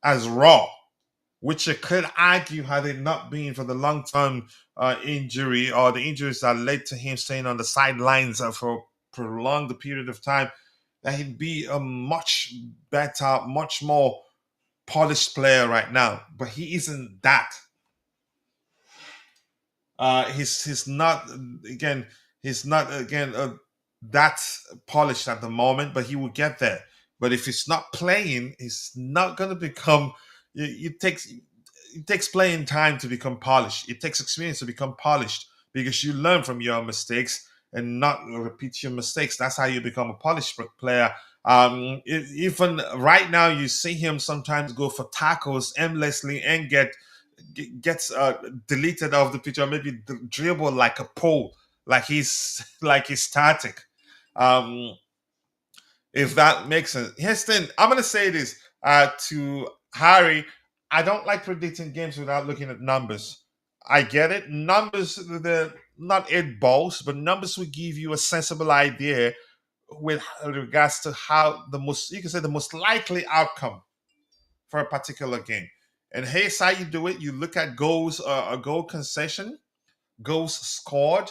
as raw, which you could argue had it not been for the long term injury or the injuries that led to him staying on the sidelines for a prolonged period of time, that he'd be a much better, much more polished player right now. But he isn't that. He's not again. He's not again that polished at the moment, but he will get there. But if he's not playing, he's not going to become. It takes playing time to become polished. It takes experience to become polished because you learn from your mistakes and not repeat your mistakes. That's how you become a polished player. Even right now, you see him sometimes go for tackles aimlessly and gets deleted off the picture, maybe dribble like a pole, like he's static. Um, if that makes sense. Heston, I'm gonna say this to Harry. I don't like predicting games without looking at numbers. I get it. Numbers, the not eight balls, but numbers will give you a sensible idea with regards to how you can say the most likely outcome for a particular game. And here's how you do it: you look at goals, a goal concession, goals scored,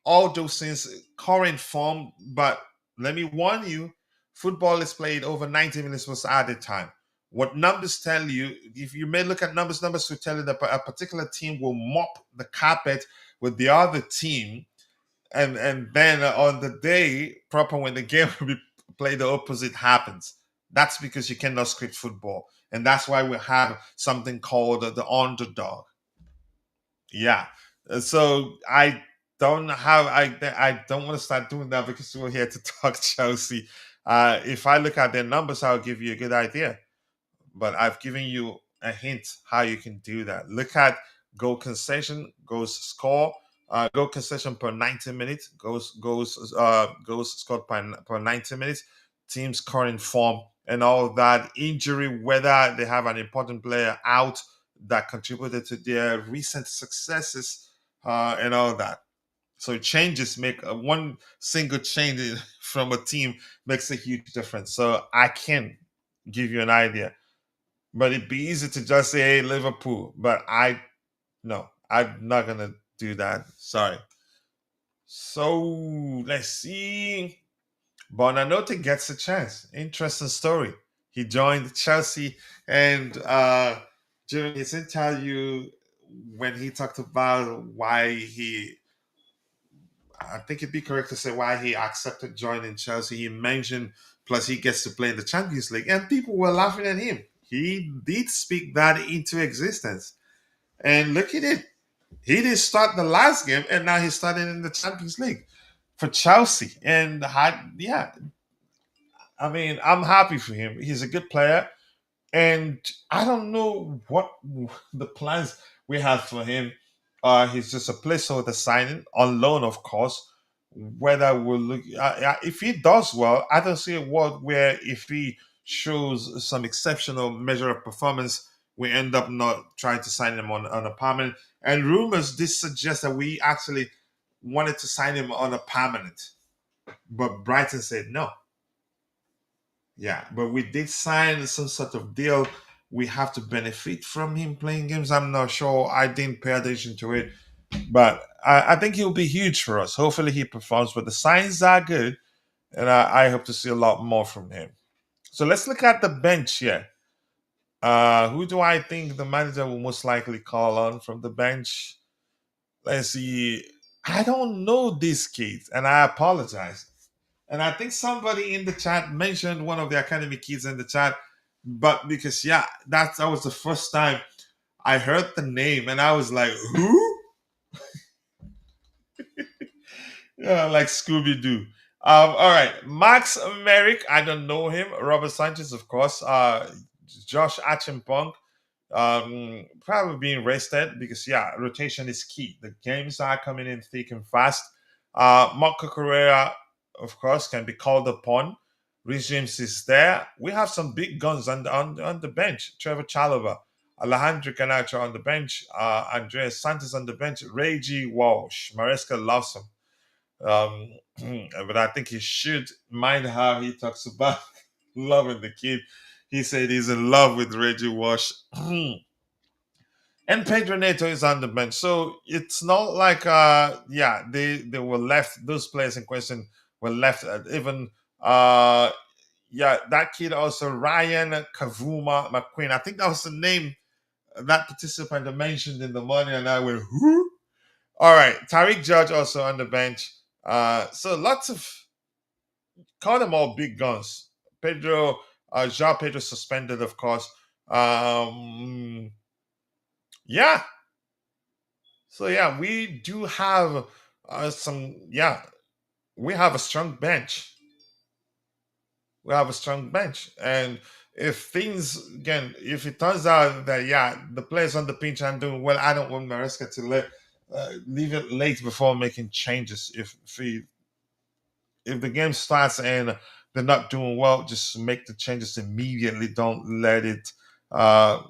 all those things, current form. But let me warn you, football is played over 90 minutes plus added time. What numbers tell you, if you may look at numbers will tell you that a particular team will mop the carpet with the other team, and then on the day proper when the game will be played, the opposite happens. That's because you cannot script football, and that's why we have something called the underdog. Yeah. So I don't want to start doing that because we're here to talk Chelsea. If I look at their numbers, I'll give you a good idea. But I've given you a hint how you can do that. Look at goal concession, goals score, goal concession per 90 minutes, goals scored per 90 minutes, team's current form, and all that. Injury, whether they have an important player out that contributed to their recent successes, and all that. So changes make one single change from a team makes a huge difference. So I can give you an idea, but it'd be easy to just say, "Hey, Liverpool," but no, I'm not gonna do that. Sorry. So let's see. Bonanote gets a chance. Interesting story. He joined Chelsea, and during his interview, when he talked about why I think it'd be correct to say why he accepted joining Chelsea. He mentioned plus he gets to play in the Champions League, and people were laughing at him. He did speak that into existence, and look at it. He didn't start the last game, and now he's starting in the Champions League for Chelsea. And yeah, I mean, I'm happy for him. He's a good player. And I don't know what the plans we have for him. He's just a placeholder signing on loan, of course. Whether we'll look, if he does well, I don't see a world where if he shows some exceptional measure of performance, we end up not trying to sign him on a permanent. And rumors did suggest that we actually wanted to sign him on a permanent, but Brighton said no. Yeah, but we did sign some sort of deal. We have to benefit from him playing games. I'm not sure. I didn't pay attention to it, but I think he'll be huge for us. Hopefully, he performs. But the signs are good, and I hope to see a lot more from him. So let's look at the bench here. Who do I think the manager will most likely call on from the bench? Let's see. I don't know these kids, and I apologize. And I think somebody in the chat mentioned one of the academy kids in the chat, but because yeah, that was the first time I heard the name, and I was like, who? Yeah, like Scooby Doo. All right, Max Merrick, I don't know him. Robert Sanchez, of course. Josh Achimpong, probably being rested because yeah, rotation is key. The games are coming in thick and fast. Marco Correa, of course, can be called upon. Reece James is there. We have some big guns on the bench. Trevor Chalobah, Alejandro Canacho on the bench, Andreas Santos on the bench, Reggie Walsh. Maresca loves him. But I think he should mind how he talks about loving the kid. He said he's in love with Reggie Walsh. And Pedro Neto is on the bench. So it's not like yeah, they were left, those players in question were left even yeah, that kid also, Ryan Kavuma McQueen. I think that was the name that participant I mentioned in the morning, and I went, who? All right, Tariq Judge also on the bench. So lots of, call them all big guns. Pedro, Jean Pedro suspended, of course. Yeah. So yeah, we do have some. Yeah, we have a strong bench. We have a strong bench, and if things again, if it turns out that yeah, the players on the pitch aren't doing well, I don't want Maresca to leave it late before making changes. If the game starts and they're not doing well, just make the changes immediately. Don't let it uh,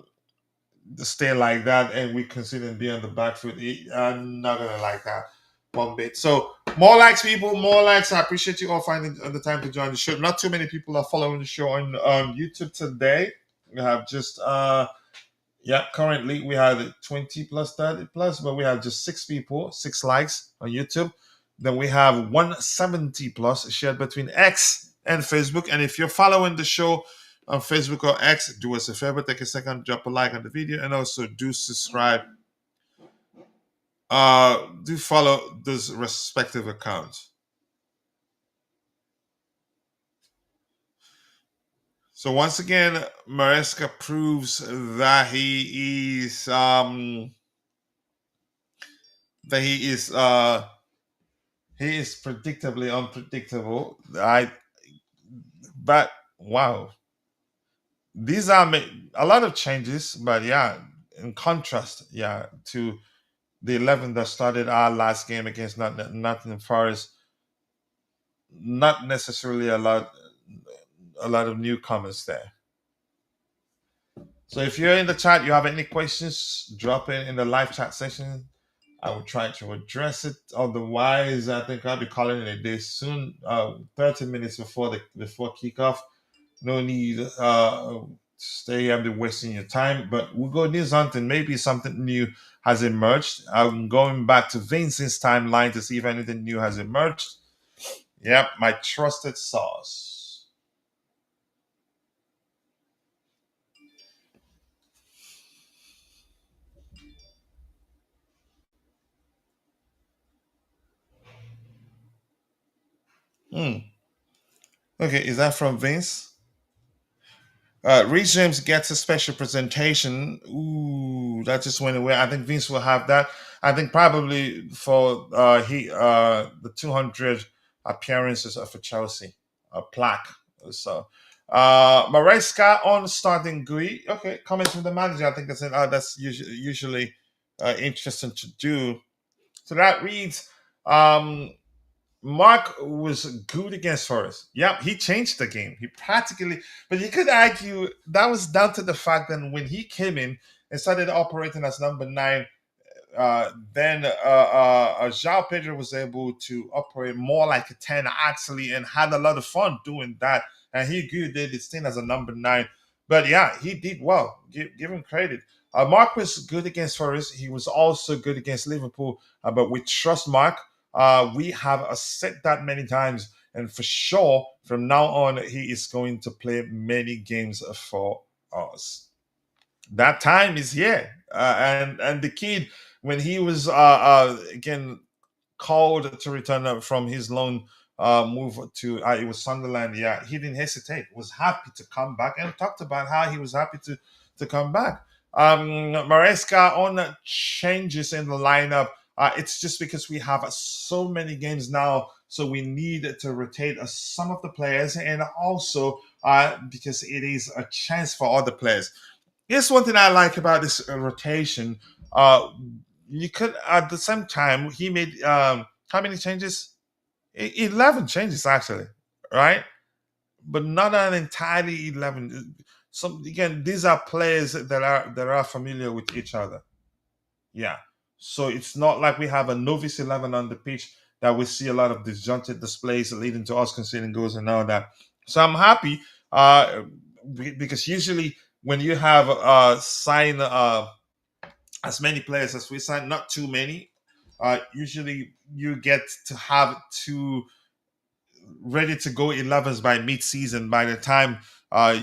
stay like that, and we consider be on the back foot. I'm not gonna like that one bit. So more likes, people, more likes. I appreciate you all finding the time to join the show. Not too many people are following the show on YouTube today. We have just yeah, currently we have 20 plus 30 plus, but we have just 6 people, 6 likes on YouTube. Then we have 170 plus shared between X and Facebook. And if you're following the show on Facebook or X, do us a favor, take a second, drop a like on the video, and also do subscribe. Do follow those respective accounts. So once again, Maresca proves that he is predictably unpredictable. But wow, these are a lot of changes. But yeah, in contrast, yeah, to the 11 that started our last game against Nottingham Forest, not necessarily a lot of newcomers there. So if you're in the chat, you have any questions, drop it in the live chat session. I will try to address it. Otherwise, I think I'll be calling it a day soon. 30 minutes before kickoff. No need stay and be wasting your time. But we'll go news hunting. Maybe something new has emerged. I'm going back to Vincent's timeline to see if anything new has emerged. Yep, my trusted source. Okay, is that from Vince? Reece James gets a special presentation. Ooh, that just went away. I think Vince will have that. I think probably for the 200 appearances for Chelsea, a plaque. So Maresca on starting GUI. Okay, comments from the manager. I think that's usually interesting to do. So that reads. Mark was good against Forest. Yep, he changed the game. He practically, but you could argue that was down to the fact that when he came in and started operating as number 9, then João Pedro was able to operate more like a 10 actually, and had a lot of fun doing that. And he did his thing as a number 9. But yeah, he did well. Give him credit. Mark was good against Forest. He was also good against Liverpool. But we trust Mark. We have said that many times, and for sure, from now on, he is going to play many games for us. That time is here, and the kid, when he was again called to return from his loan move to it was Sunderland. Yeah, he didn't hesitate. Was happy to come back and talked about how he was happy to come back. Maresca on changes in the lineup. It's just because we have so many games now, so we need to rotate some of the players, and also because it is a chance for other players. Here's one thing I like about this rotation. You could at the same time he made how many changes? 11 changes actually, right? but not an entirely 11. Some again, these are players that are familiar with each other. Yeah. So it's not like we have a novice 11 on the pitch that we see a lot of disjointed displays leading to us conceding goals and all that. So I'm happy because usually when you have sign as many players as we sign, not too many, usually you get to have two ready to go 11s by mid-season. By the time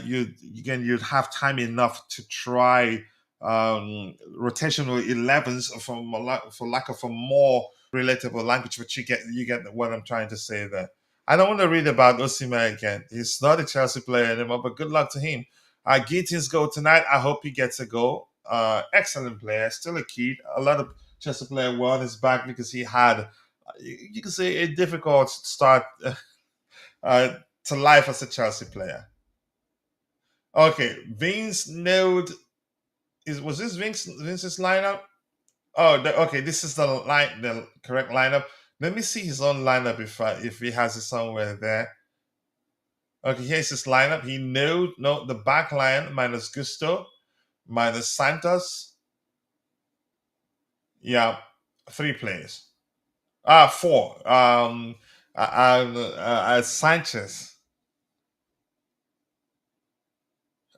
you'd have time enough to try rotational 11s for lack of a more relatable language, but you get what I'm trying to say there. I don't want to read about Osimhen again. He's not a Chelsea player anymore, but good luck to him. Gittins go tonight. I hope he gets a goal. Excellent player, still a kid. A lot of Chelsea player were on his back because he had, you can say, a difficult start uh, to life as a Chelsea player. Okay, Vince nailed. Was this Vince's lineup? Oh, okay. This is the correct lineup. Let me see his own lineup if he has it somewhere there. Okay, here's his lineup. He nailed the back line minus Gusto, minus Santos. Yeah, 3 players. Four. Sanchez.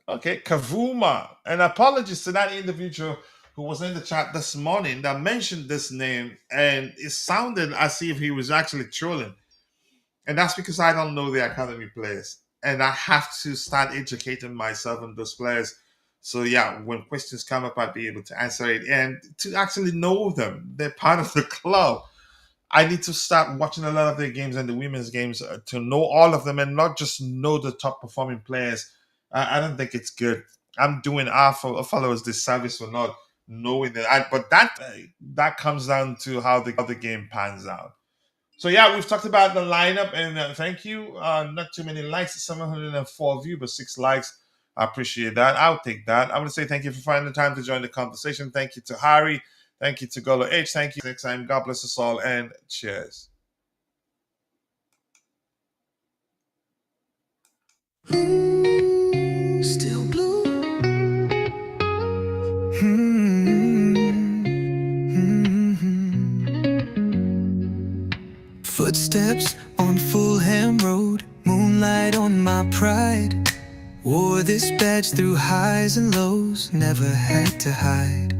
Okay, Kavuma. And apologies to that individual who was in the chat this morning that mentioned this name, and it sounded as if he was actually trolling. And that's because I don't know the academy players. And I have to start educating myself on those players. So yeah, when questions come up, I'll be able to answer it. And to actually know them, they're part of the club. I need to start watching a lot of their games and the women's games to know all of them and not just know the top performing players. I don't think it's good. I'm doing our followers this service for not knowing that. But that comes down to how the game pans out. So yeah, we've talked about the lineup, and thank you. Not too many likes, 704 views, but 6 likes. I appreciate that. I'll take that. I want to say thank you for finding the time to join the conversation. Thank you to Harry. Thank you to Golo H. Thank you next time. God bless us all, and cheers. Still blue. Footsteps on Fulham Road, moonlight on my pride. Wore this badge through highs and lows, never had to hide.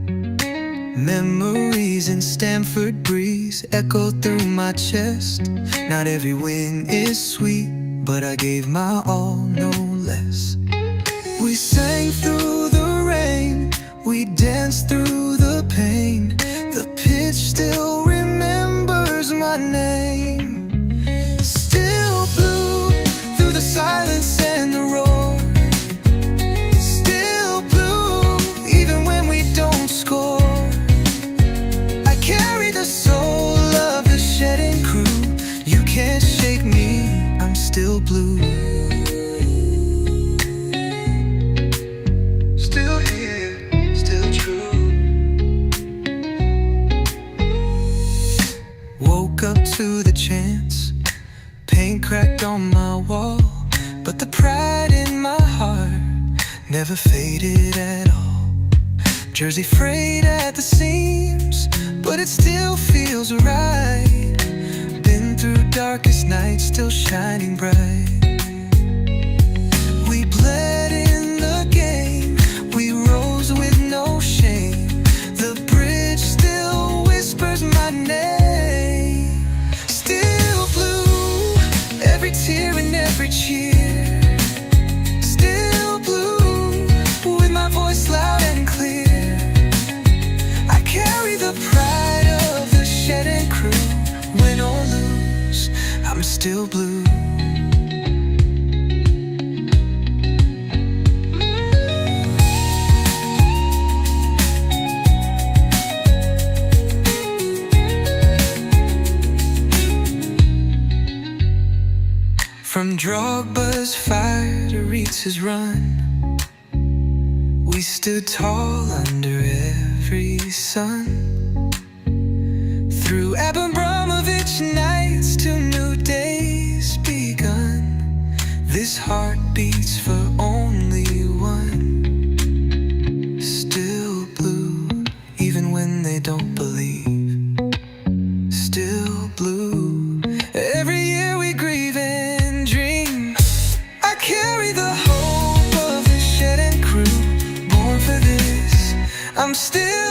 Memories in Stamford breeze echo through my chest. Not every win is sweet, but I gave my all, no less. We sang through the rain, we danced through the pain. The pitch still remembers my name. Still blue through the silence and the roar. Still blue even when we don't score. I carry the soul of the shedding crew. You can't shake me, I'm still blue. Still here, still true. Woke up to the chance, paint cracked on my wall, but the pride in my heart never faded at all. Jersey frayed at the seams, but it still feels right. Been through darkest nights, still shining bright. We bled in the game, we rose with no shame. The bridge still whispers my name. Still blue, every tear and every cheer. Still blue, with my voice loud and clear. I carry the pride of the shedding crew. Win or lose, I'm still blue. From Drogba's fire to Reetz's run, we stood tall under every sun. Through Abramovich nights to new days begun, this heart heart beats for only one. Still blue, even when they don't believe. Still blue, every year we grieve and dream. I carry the hope of the shed and crew, born for this. I'm still